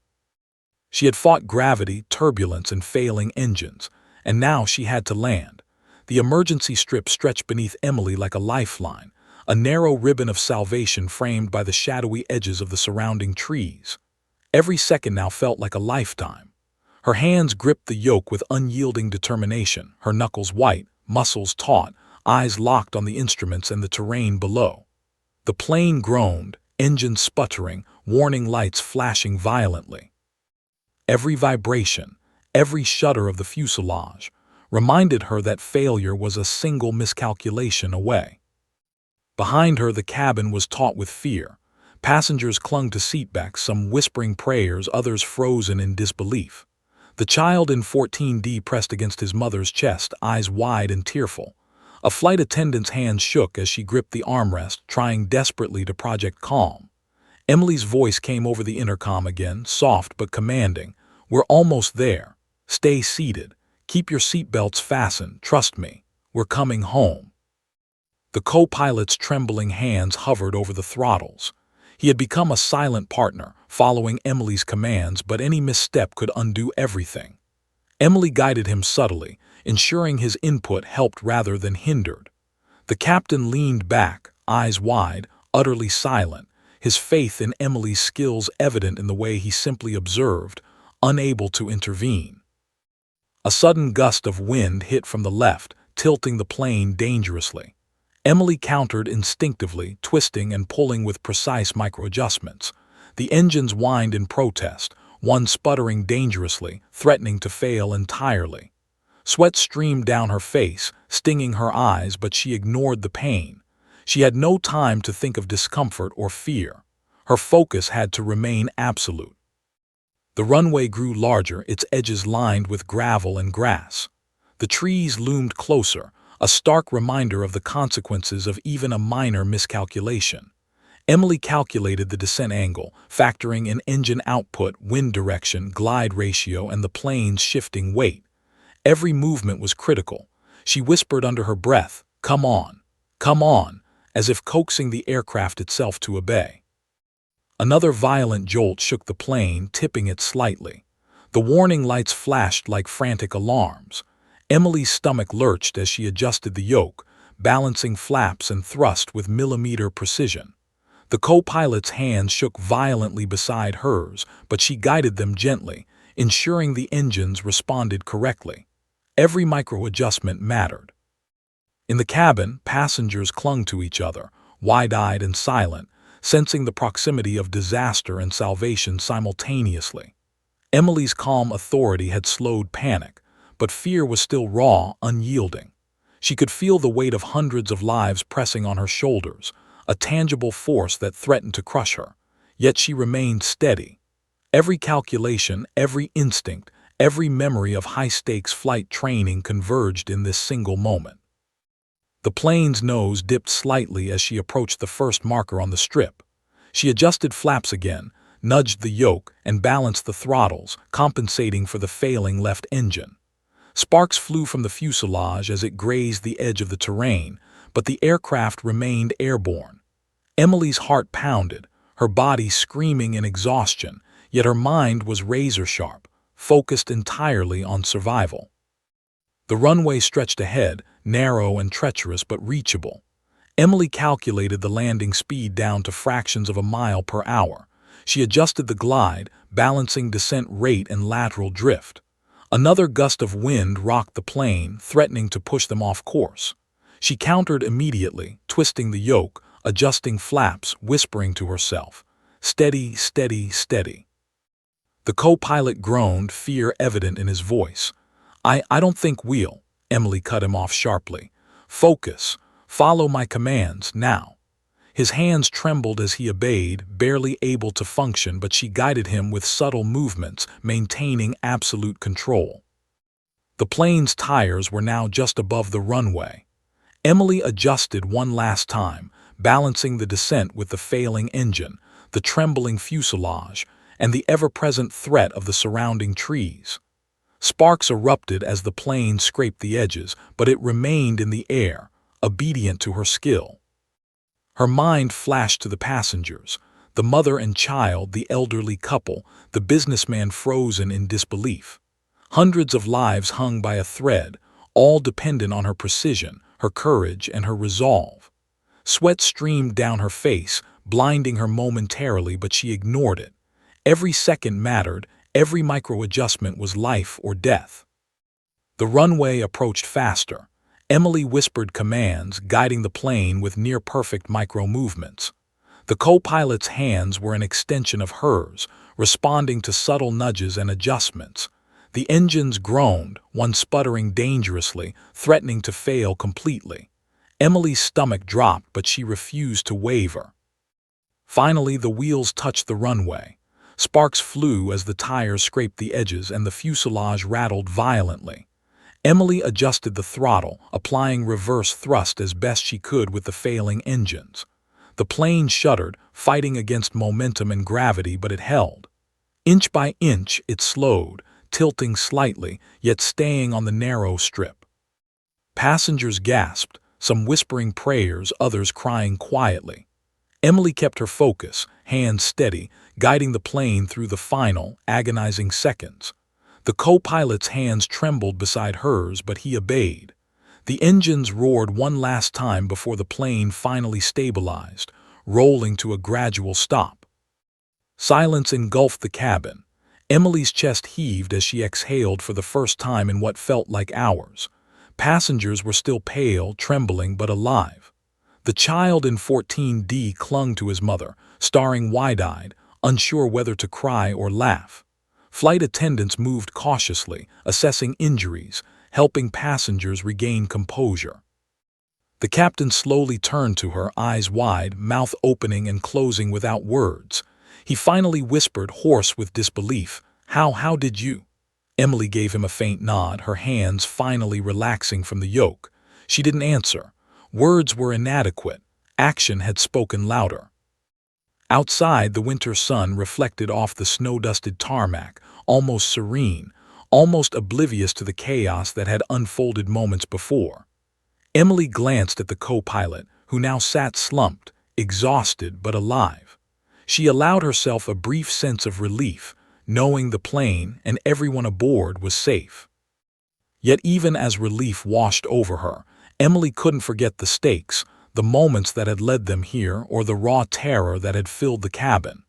She had fought gravity, turbulence, and failing engines, and now she had to land. The emergency strip stretched beneath Emily like a lifeline, a narrow ribbon of salvation framed by the shadowy edges of the surrounding trees. Every second now felt like a lifetime. Her hands gripped the yoke with unyielding determination, her knuckles white, muscles taut, eyes locked on the instruments and the terrain below. The plane groaned, engines sputtering, warning lights flashing violently. Every vibration, every shudder of the fuselage, reminded her that failure was a single miscalculation away. Behind her, the cabin was taut with fear. Passengers clung to seatbacks, some whispering prayers, others frozen in disbelief. The child in 14D pressed against his mother's chest, eyes wide and tearful. A flight attendant's hand shook as she gripped the armrest, trying desperately to project calm. Emily's voice came over the intercom again, soft but commanding. "We're almost there. Stay seated. Keep your seatbelts fastened. Trust me. We're coming home." The co-pilot's trembling hands hovered over the throttles. He had become a silent partner, following Emily's commands, but any misstep could undo everything. Emily guided him subtly, ensuring his input helped rather than hindered. The captain leaned back, eyes wide, utterly silent, his faith in Emily's skills evident in the way he simply observed, unable to intervene. A sudden gust of wind hit from the left, tilting the plane dangerously. Emily countered instinctively, twisting and pulling with precise micro-adjustments. The engines whined in protest, one sputtering dangerously, threatening to fail entirely. Sweat streamed down her face, stinging her eyes, but she ignored the pain. She had no time to think of discomfort or fear. Her focus had to remain absolute. The runway grew larger, its edges lined with gravel and grass. The trees loomed closer, a stark reminder of the consequences of even a minor miscalculation. Emily calculated the descent angle, factoring in engine output, wind direction, glide ratio, and the plane's shifting weight. Every movement was critical. She whispered under her breath, come on," as if coaxing the aircraft itself to obey. Another violent jolt shook the plane, tipping it slightly. The warning lights flashed like frantic alarms. Emily's stomach lurched as she adjusted the yoke, balancing flaps and thrust with millimeter precision. The co-pilot's hands shook violently beside hers, but she guided them gently, ensuring the engines responded correctly. Every micro-adjustment mattered. In the cabin, passengers clung to each other, wide-eyed and silent, sensing the proximity of disaster and salvation simultaneously. Emily's calm authority had slowed panic, but fear was still raw, unyielding. She could feel the weight of hundreds of lives pressing on her shoulders, a tangible force that threatened to crush her. Yet she remained steady. Every calculation, every instinct, every memory of high-stakes flight training converged in this single moment. The plane's nose dipped slightly as she approached the first marker on the strip. She adjusted flaps again, nudged the yoke, and balanced the throttles, compensating for the failing left engine. Sparks flew from the fuselage as it grazed the edge of the terrain, but the aircraft remained airborne. Emily's heart pounded, her body screaming in exhaustion, yet her mind was razor-sharp, focused entirely on survival. The runway stretched ahead, narrow and treacherous but reachable. Emily calculated the landing speed down to fractions of a mile per hour. She adjusted the glide, balancing descent rate and lateral drift. Another gust of wind rocked the plane, threatening to push them off course. She countered immediately, twisting the yoke, adjusting flaps, whispering to herself, "Steady, steady, steady." The co-pilot groaned, fear evident in his voice. I don't think we'll," Emily cut him off sharply. "Focus. Follow my commands, now." His hands trembled as he obeyed, barely able to function, but she guided him with subtle movements, maintaining absolute control. The plane's tires were now just above the runway. Emily adjusted one last time, balancing the descent with the failing engine, the trembling fuselage, and the ever-present threat of the surrounding trees. Sparks erupted as the plane scraped the edges, but it remained in the air, obedient to her skill. Her mind flashed to the passengers, the mother and child, the elderly couple, the businessman frozen in disbelief. Hundreds of lives hung by a thread, all dependent on her precision, her courage, and her resolve. Sweat streamed down her face, blinding her momentarily, but she ignored it. Every second mattered, every micro-adjustment was life or death. The runway approached faster. Emily whispered commands, guiding the plane with near-perfect micro-movements. The co-pilot's hands were an extension of hers, responding to subtle nudges and adjustments. The engines groaned, one sputtering dangerously, threatening to fail completely. Emily's stomach dropped, but she refused to waver. Finally, the wheels touched the runway. Sparks flew as the tires scraped the edges and the fuselage rattled violently. Emily adjusted the throttle, applying reverse thrust as best she could with the failing engines. The plane shuddered, fighting against momentum and gravity, but it held. Inch by inch, it slowed, tilting slightly, yet staying on the narrow strip. Passengers gasped, some whispering prayers, others crying quietly. Emily kept her focus, hands steady, guiding the plane through the final, agonizing seconds. The co-pilot's hands trembled beside hers, but he obeyed. The engines roared one last time before the plane finally stabilized, rolling to a gradual stop. Silence engulfed the cabin. Emily's chest heaved as she exhaled for the first time in what felt like hours. Passengers were still pale, trembling, but alive. The child in 14D clung to his mother, staring wide-eyed, unsure whether to cry or laugh. Flight attendants moved cautiously, assessing injuries, helping passengers regain composure. The captain slowly turned to her, eyes wide, mouth opening and closing without words. He finally whispered, hoarse with disbelief, How did you?" Emily gave him a faint nod, her hands finally relaxing from the yoke. She didn't answer. Words were inadequate. Action had spoken louder. Outside, the winter sun reflected off the snow-dusted tarmac, almost serene, almost oblivious to the chaos that had unfolded moments before. Emily glanced at the co-pilot, who now sat slumped, exhausted but alive. She allowed herself a brief sense of relief, knowing the plane and everyone aboard was safe. Yet even as relief washed over her, Emily couldn't forget the stakes, the moments that had led them here, or the raw terror that had filled the cabin.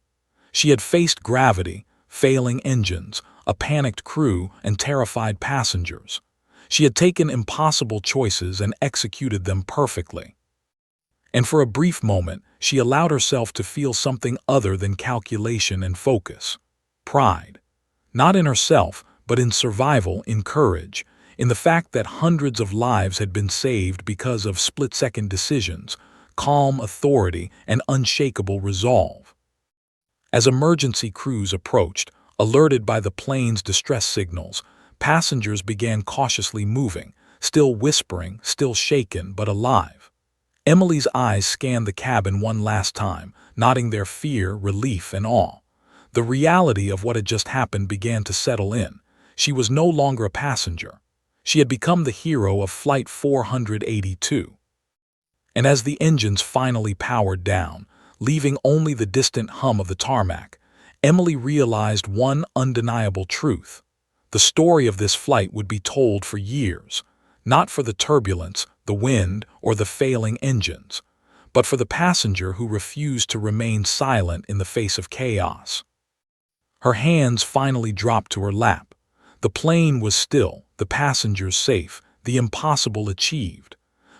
She had faced gravity, failing engines, a panicked crew, and terrified passengers. She had taken impossible choices and executed them perfectly. And for a brief moment, she allowed herself to feel something other than calculation and focus. Pride. Not in herself, but in survival, in courage, in the fact that hundreds of lives had been saved because of split-second decisions, calm authority, and unshakable resolve. As emergency crews approached, alerted by the plane's distress signals, passengers began cautiously moving, still whispering, still shaken, but alive. Emily's eyes scanned the cabin one last time, nodding their fear, relief, and awe. The reality of what had just happened began to settle in. She was no longer a passenger. She had become the hero of Flight 482. And as the engines finally powered down, leaving only the distant hum of the tarmac, Emily realized one undeniable truth. The story of this flight would be told for years, not for the turbulence, the wind, or the failing engines, but for the passenger who refused to remain silent in the face of chaos. Her hands finally dropped to her lap. The plane was still, the passengers safe, the impossible achieved.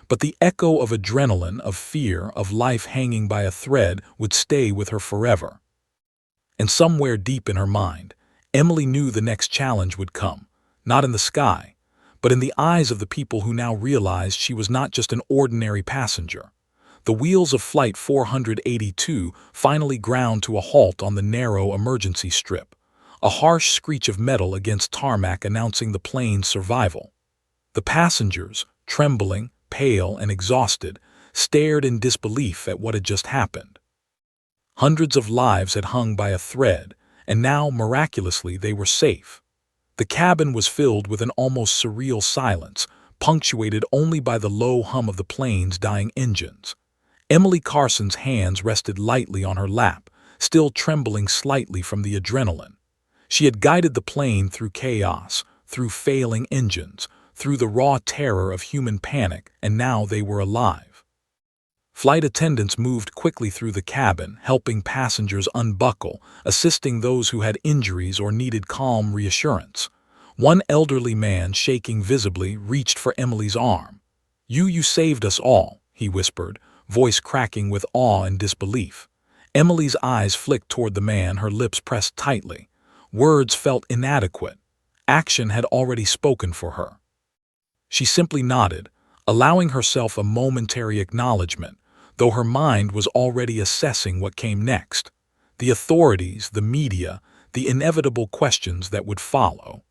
But the echo of adrenaline, of fear, of life hanging by a thread would stay with her forever. And somewhere deep in her mind, Emily knew the next challenge would come, not in the sky, but in the eyes of the people who now realized she was not just an ordinary passenger. The wheels of Flight 482 finally ground to a halt on the narrow emergency strip, a harsh screech of metal against tarmac announcing the plane's survival. The passengers, trembling, pale, and exhausted, stared in disbelief at what had just happened. Hundreds of lives had hung by a thread, and now, miraculously, they were safe. The cabin was filled with an almost surreal silence, punctuated only by the low hum of the plane's dying engines. Emily Carson's hands rested lightly on her lap, still trembling slightly from the adrenaline. She had guided the plane through chaos, through failing engines, through the raw terror of human panic, and now they were alive. Flight attendants moved quickly through the cabin, helping passengers unbuckle, assisting those who had injuries or needed calm reassurance. One elderly man, shaking visibly, reached for Emily's arm. You saved us all," he whispered, voice cracking with awe and disbelief. Emily's eyes flicked toward the man, her lips pressed tightly. Words felt inadequate. Action had already spoken for her. She simply nodded, allowing herself a momentary acknowledgement, though her mind was already assessing what came next. The authorities, the media, the inevitable questions that would follow.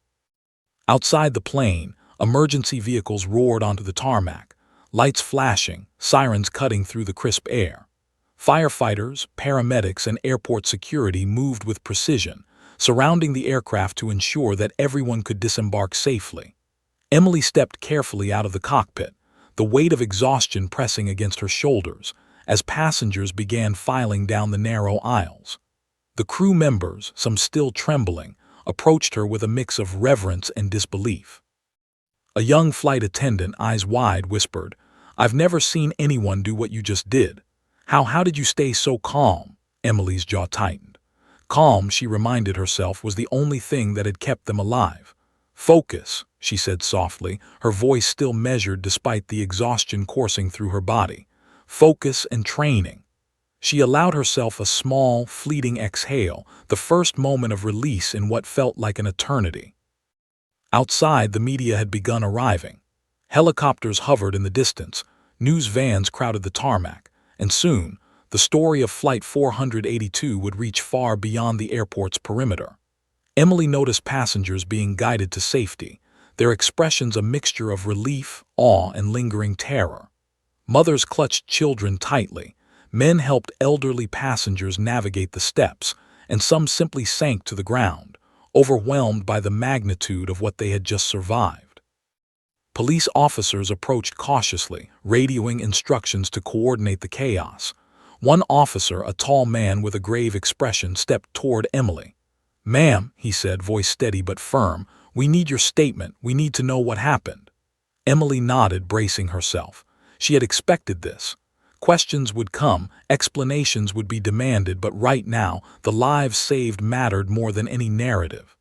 Outside the plane, emergency vehicles roared onto the tarmac, lights flashing, sirens cutting through the crisp air. Firefighters, paramedics, and airport security moved with precision, surrounding the aircraft to ensure that everyone could disembark safely. Emily stepped carefully out of the cockpit, the weight of exhaustion pressing against her shoulders, as passengers began filing down the narrow aisles. The crew members, some still trembling, approached her with a mix of reverence and disbelief. A young flight attendant, eyes wide, whispered, "I've never seen anyone do what you just did. How did you stay so calm?" Emily's jaw tightened. Calm, she reminded herself, was the only thing that had kept them alive. "Focus," she said softly, her voice still measured despite the exhaustion coursing through her body. Focus and training. She allowed herself a small, fleeting exhale, the first moment of release in what felt like an eternity. Outside, the media had begun arriving. Helicopters hovered in the distance, news vans crowded the tarmac, and soon, the story of Flight 482 would reach far beyond the airport's perimeter. Emily noticed passengers being guided to safety, their expressions a mixture of relief, awe, and lingering terror. Mothers clutched children tightly, men helped elderly passengers navigate the steps, and some simply sank to the ground, overwhelmed by the magnitude of what they had just survived. Police officers approached cautiously, radioing instructions to coordinate the chaos. One officer, a tall man with a grave expression, stepped toward Emily. "Ma'am," he said, voice steady but firm, "we need your statement. We need to know what happened." Emily nodded, bracing herself. She had expected this. Questions would come, explanations would be demanded, but right now, the lives saved mattered more than any narrative.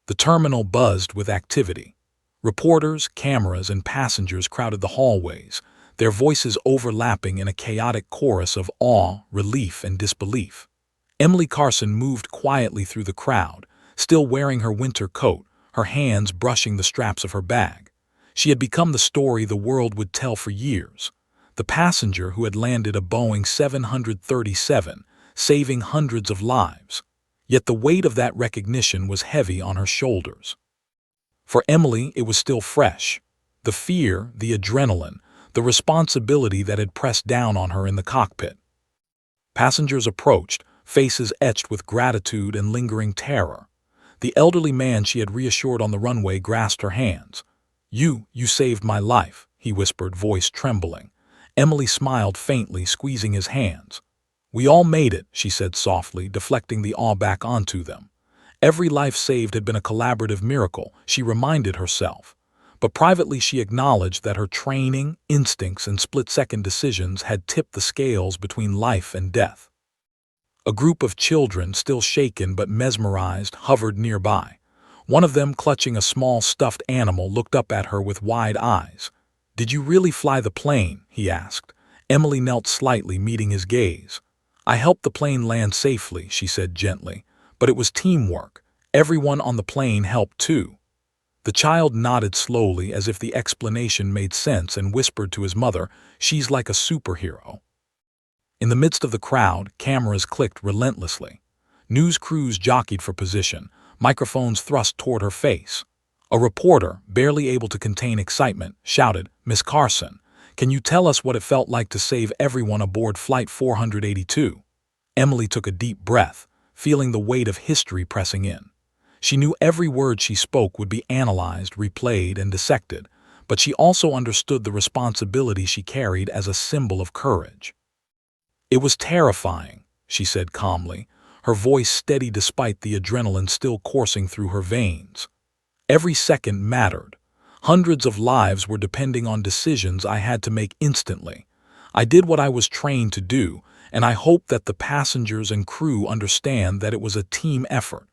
The terminal buzzed with activity. Reporters, cameras, and passengers crowded the hallways, their voices overlapping in a chaotic chorus of awe, relief, and disbelief. Emily Carson moved quietly through the crowd, still wearing her winter coat, her hands brushing the straps of her bag. She had become the story the world would tell for years. The passenger who had landed a Boeing 737, saving hundreds of lives. Yet the weight of that recognition was heavy on her shoulders. For Emily, it was still fresh. The fear, the adrenaline, the responsibility that had pressed down on her in the cockpit. Passengers approached, faces etched with gratitude and lingering terror. The elderly man she had reassured on the runway grasped her hands. You saved my life," he whispered, voice trembling. Emily smiled faintly, squeezing his hands. "We all made it," she said softly, deflecting the awe back onto them. Every life saved had been a collaborative miracle, she reminded herself. But privately she acknowledged that her training, instincts, and split-second decisions had tipped the scales between life and death. A group of children, still shaken but mesmerized, hovered nearby. One of them, clutching a small stuffed animal, looked up at her with wide eyes. "Did you really fly the plane?" he asked. Emily knelt slightly, meeting his gaze. "I helped the plane land safely," she said gently, "but it was teamwork. Everyone on the plane helped too. The child nodded slowly as if the explanation made sense and whispered to his mother, "She's like a superhero." In the midst of the crowd, cameras clicked relentlessly. News crews jockeyed for position, microphones thrust toward her face. A reporter, barely able to contain excitement, shouted, "Miss Carson, can you tell us what it felt like to save everyone aboard Flight 482? Emily took a deep breath, feeling the weight of history pressing in. She knew every word she spoke would be analyzed, replayed, and dissected, but she also understood the responsibility she carried as a symbol of courage. "It was terrifying," she said calmly, her voice steady despite the adrenaline still coursing through her veins. "Every second mattered. Hundreds of lives were depending on decisions I had to make instantly. I did what I was trained to do, and I hope that the passengers and crew understand that it was a team effort.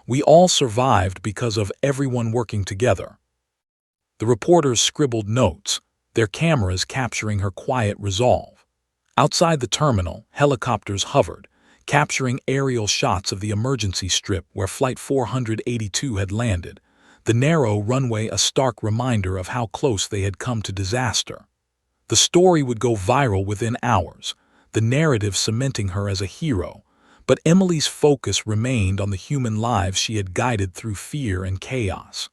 We all survived because of everyone working together." The reporters scribbled notes, their cameras capturing her quiet resolve. Outside the terminal, helicopters hovered, capturing aerial shots of the emergency strip where Flight 482 had landed, the narrow runway a stark reminder of how close they had come to disaster. The story would go viral within hours, the narrative cementing her as a hero, but Emily's focus remained on the human lives she had guided through fear and chaos.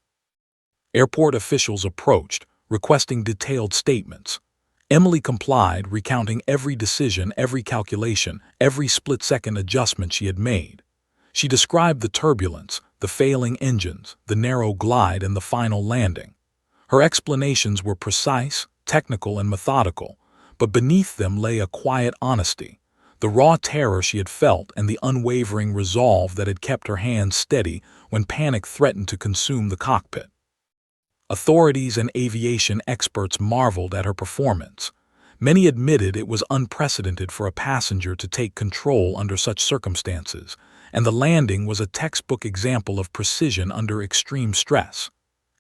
Airport officials approached, requesting detailed statements. Emily complied, recounting every decision, every calculation, every split-second adjustment she had made. She described the turbulence, the failing engines, the narrow glide, and the final landing. Her explanations were precise, technical, and methodical, but beneath them lay a quiet honesty, the raw terror she had felt and the unwavering resolve that had kept her hands steady when panic threatened to consume the cockpit. Authorities and aviation experts marveled at her performance. Many admitted it was unprecedented for a passenger to take control under such circumstances, and the landing was a textbook example of precision under extreme stress.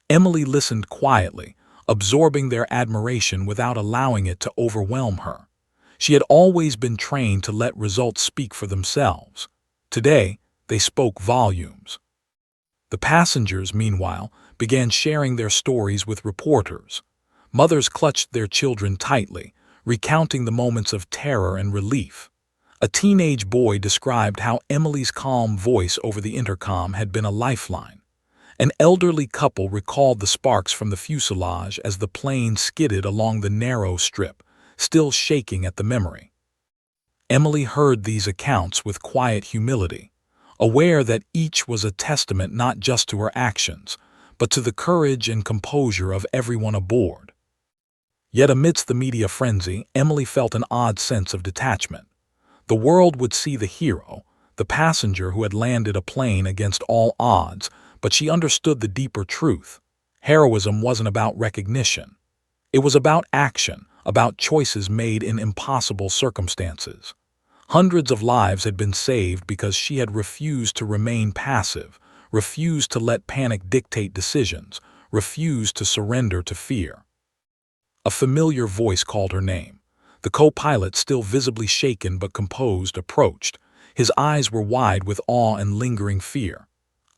Emily listened quietly, absorbing their admiration without allowing it to overwhelm her. She had always been trained to let results speak for themselves. Today, they spoke volumes. The passengers, meanwhile, began sharing their stories with reporters. Mothers clutched their children tightly, recounting the moments of terror and relief. A teenage boy described how Emily's calm voice over the intercom had been a lifeline. An elderly couple recalled the sparks from the fuselage as the plane skidded along the narrow strip, still shaking at the memory. Emily heard these accounts with quiet humility, aware that each was a testament not just to her actions, but to the courage and composure of everyone aboard. Yet amidst the media frenzy, Emily felt an odd sense of detachment. The world would see the hero, the passenger who had landed a plane against all odds, but she understood the deeper truth. Heroism wasn't about recognition. It was about action, about choices made in impossible circumstances. Hundreds of lives had been saved because she had refused to remain passive, refused to let panic dictate decisions, refused to surrender to fear. A familiar voice called her name. The co-pilot, still visibly shaken but composed, approached. His eyes were wide with awe and lingering fear.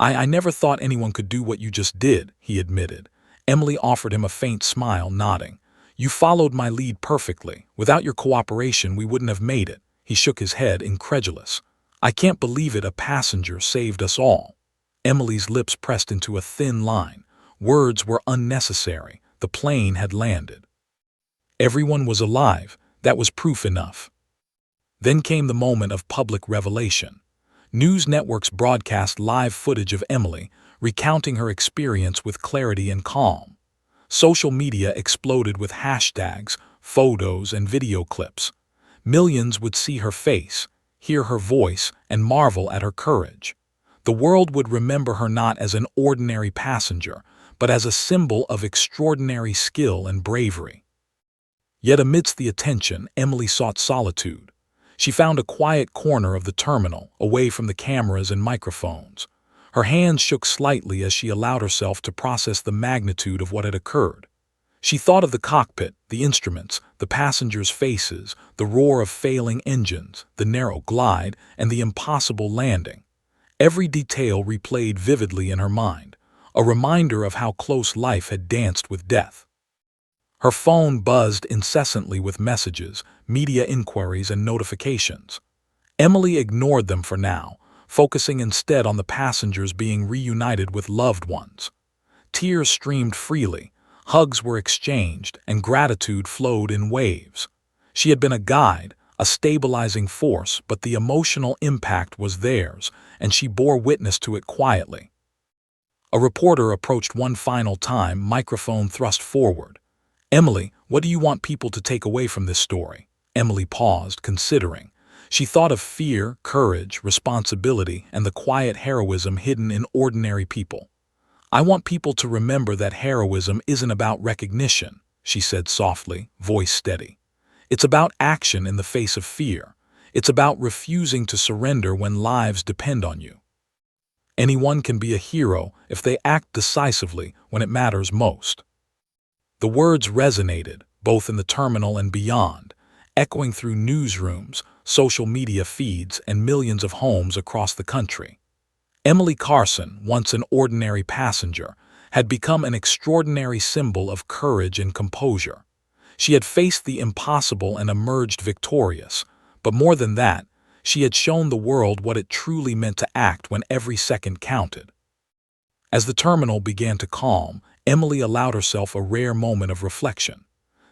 I never thought anyone could do what you just did," he admitted. Emily offered him a faint smile, nodding. "You followed my lead perfectly. Without your cooperation, we wouldn't have made it." He shook his head, incredulous. "I can't believe it, a passenger saved us all." Emily's lips pressed into a thin line. Words were unnecessary. The plane had landed. Everyone was alive. That was proof enough. Then came the moment of public revelation. News networks broadcast live footage of Emily, recounting her experience with clarity and calm. Social media exploded with hashtags, photos, and video clips. Millions would see her face, hear her voice, and marvel at her courage. The world would remember her not as an ordinary passenger, but as a symbol of extraordinary skill and bravery. Yet amidst the attention, Emily sought solitude. She found a quiet corner of the terminal, away from the cameras and microphones. Her hands shook slightly as she allowed herself to process the magnitude of what had occurred. She thought of the cockpit, the instruments, the passengers' faces, the roar of failing engines, the narrow glide, and the impossible landing. every detail replayed vividly in her mind, a reminder of how close life had danced with death. Her phone buzzed incessantly with messages, media inquiries, and notifications. Emily ignored them for now, focusing instead on the passengers being reunited with loved ones. Tears streamed freely, hugs were exchanged, and gratitude flowed in waves. She had been a guide, a stabilizing force, but the emotional impact was theirs, and she bore witness to it quietly. A reporter approached one final time, microphone thrust forward. "Emily, what do you want people to take away from this story?" Emily paused, considering. She thought of fear, courage, responsibility, and the quiet heroism hidden in ordinary people. "I want people to remember that heroism isn't about recognition," she said softly, voice steady. "It's about action in the face of fear. It's about refusing to surrender when lives depend on you. Anyone can be a hero if they act decisively when it matters most." The words resonated, both in the terminal and beyond, echoing through newsrooms, social media feeds, and millions of homes across the country. Emily Carson, once an ordinary passenger, had become an extraordinary symbol of courage and composure. She had faced the impossible and emerged victorious, but more than that, she had shown the world what it truly meant to act when every second counted. As the terminal began to calm, Emily allowed herself a rare moment of reflection.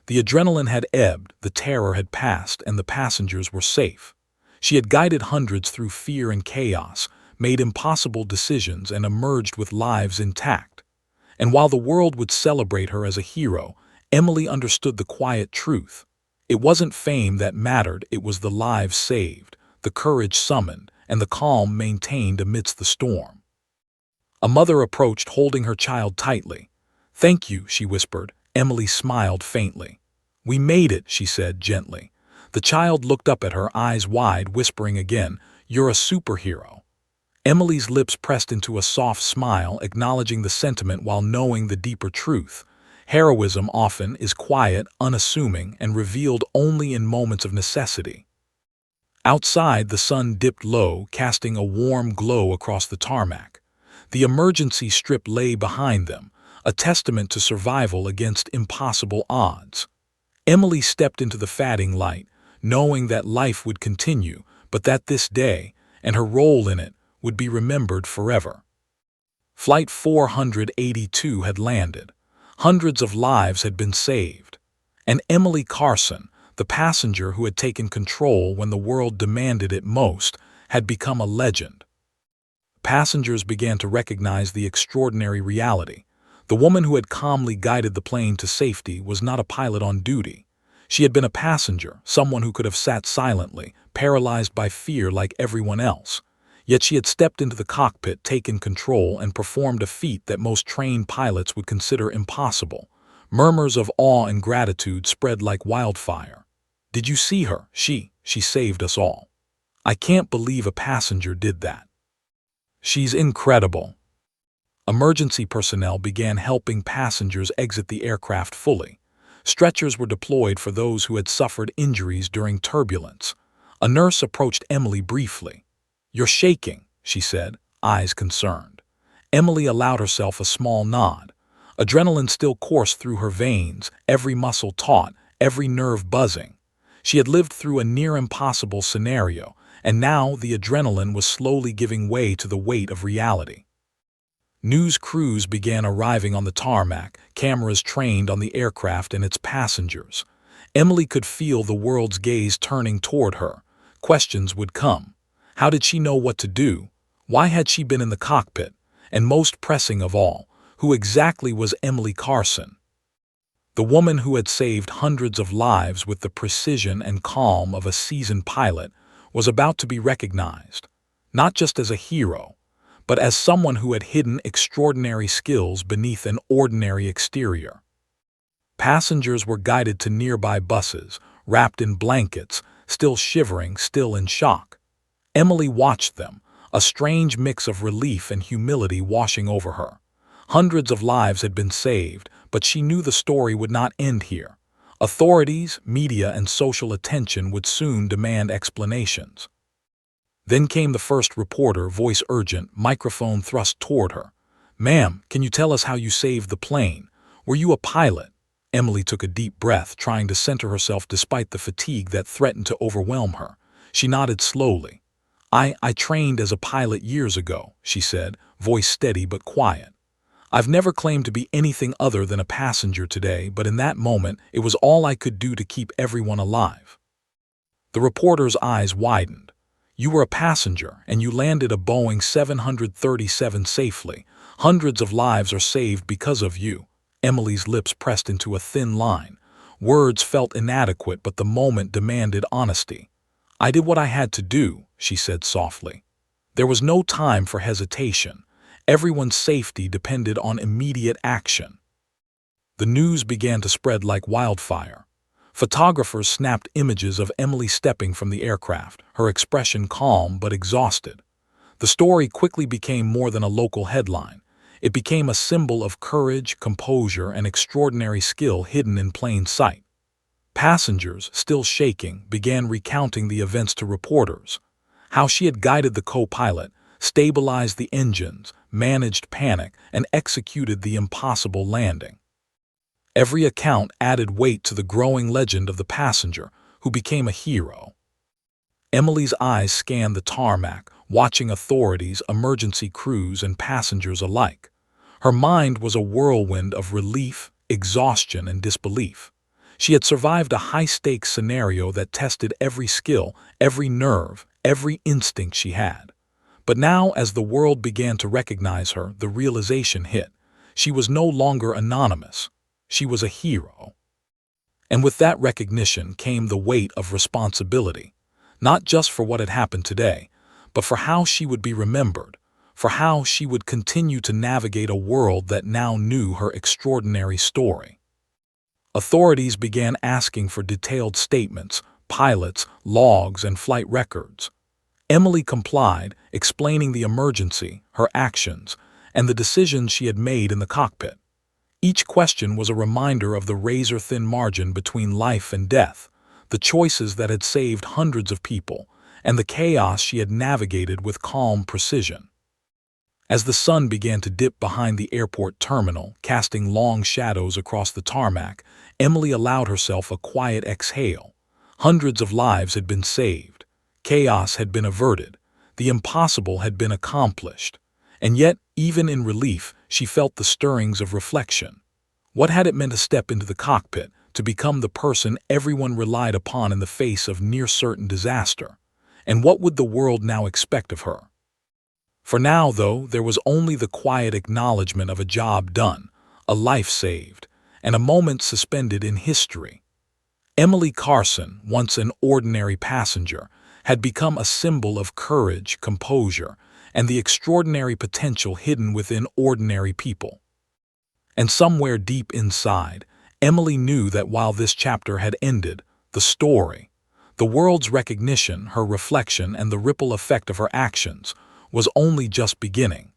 The adrenaline had ebbed, the terror had passed, and the passengers were safe. She had guided hundreds through fear and chaos, made impossible decisions, and emerged with lives intact. And while the world would celebrate her as a hero, Emily understood the quiet truth. It wasn't fame that mattered, it was the lives saved, the courage summoned, and the calm maintained amidst the storm. A mother approached, holding her child tightly. "Thank you," she whispered. Emily smiled faintly. "We made it," she said gently. The child looked up at her, eyes wide, whispering again, "You're a superhero." Emily's lips pressed into a soft smile, acknowledging the sentiment while knowing the deeper truth. Heroism often is quiet, unassuming, and revealed only in moments of necessity. Outside, the sun dipped low, casting a warm glow across the tarmac. The emergency strip lay behind them, a testament to survival against impossible odds. Emily stepped into the fading light, knowing that life would continue, but that this day, and her role in it, would be remembered forever. Flight 482 had landed. Hundreds of lives had been saved. And Emily Carson, the passenger who had taken control when the world demanded it most, had become a legend. Passengers began to recognize the extraordinary reality. The woman who had calmly guided the plane to safety was not a pilot on duty. She had been a passenger, someone who could have sat silently, paralyzed by fear like everyone else. Yet she had stepped into the cockpit, taken control, and performed a feat that most trained pilots would consider impossible. Murmurs of awe and gratitude spread like wildfire. "Did you see her? She saved us all. I can't believe a passenger did that. She's incredible." Emergency personnel began helping passengers exit the aircraft fully. Stretchers were deployed for those who had suffered injuries during turbulence. A nurse approached Emily briefly. "You're shaking," she said, eyes concerned. Emily allowed herself a small nod. Adrenaline still coursed through her veins, every muscle taut, every nerve buzzing. She had lived through a near-impossible scenario, and now the adrenaline was slowly giving way to the weight of reality. News crews began arriving on the tarmac, cameras trained on the aircraft and its passengers. Emily could feel the world's gaze turning toward her. Questions would come. How did she know what to do? Why had she been in the cockpit? And most pressing of all, who exactly was Emily Carson? The woman who had saved hundreds of lives with the precision and calm of a seasoned pilot was about to be recognized, not just as a hero, but as someone who had hidden extraordinary skills beneath an ordinary exterior. Passengers were guided to nearby buses, wrapped in blankets, still shivering, still in shock. Emily watched them, a strange mix of relief and humility washing over her. Hundreds of lives had been saved, but she knew the story would not end here. Authorities, media, and social attention would soon demand explanations. Then came the first reporter, voice urgent, microphone thrust toward her. "Ma'am, can you tell us how you saved the plane? Were you a pilot?" Emily took a deep breath, trying to center herself despite the fatigue that threatened to overwhelm her. She nodded slowly. I trained as a pilot years ago," she said, voice steady but quiet. "I've never claimed to be anything other than a passenger today, but in that moment, it was all I could do to keep everyone alive." The reporter's eyes widened. "You were a passenger, and you landed a Boeing 737 safely. Hundreds of lives are saved because of you." Emily's lips pressed into a thin line. Words felt inadequate, but the moment demanded honesty. "I did what I had to do," she said softly. "There was no time for hesitation. Everyone's safety depended on immediate action." The news began to spread like wildfire. Photographers snapped images of Emily stepping from the aircraft, her expression calm but exhausted. The story quickly became more than a local headline. It became a symbol of courage, composure, and extraordinary skill hidden in plain sight. Passengers, still shaking, began recounting the events to reporters. How she had guided the co-pilot, stabilized the engines, managed panic, and executed the impossible landing. Every account added weight to the growing legend of the passenger, who became a hero. Emily's eyes scanned the tarmac, watching authorities, emergency crews, and passengers alike. Her mind was a whirlwind of relief, exhaustion, and disbelief. She had survived a high-stakes scenario that tested every skill, every nerve, every instinct she had. But now, as the world began to recognize her, the realization hit. She was no longer anonymous. She was a hero. And with that recognition came the weight of responsibility, not just for what had happened today, but for how she would be remembered, for how she would continue to navigate a world that now knew her extraordinary story. Authorities began asking for detailed statements, pilots, logs, and flight records. Emily complied, explaining the emergency, her actions, and the decisions she had made in the cockpit. Each question was a reminder of the razor-thin margin between life and death, the choices that had saved hundreds of people, and the chaos she had navigated with calm precision. As the sun began to dip behind the airport terminal, casting long shadows across the tarmac, Emily allowed herself a quiet exhale. Hundreds of lives had been saved. Chaos had been averted. The impossible had been accomplished. And yet, even in relief, she felt the stirrings of reflection. What had it meant to step into the cockpit, to become the person everyone relied upon in the face of near-certain disaster? And what would the world now expect of her? For now, though, there was only the quiet acknowledgement of a job done, a life saved, and a moment suspended in history. Emily Carson, once an ordinary passenger, had become a symbol of courage, composure, and the extraordinary potential hidden within ordinary people. And somewhere deep inside, Emily knew that while this chapter had ended, the story, the world's recognition, her reflection, and the ripple effect of her actions was only just beginning.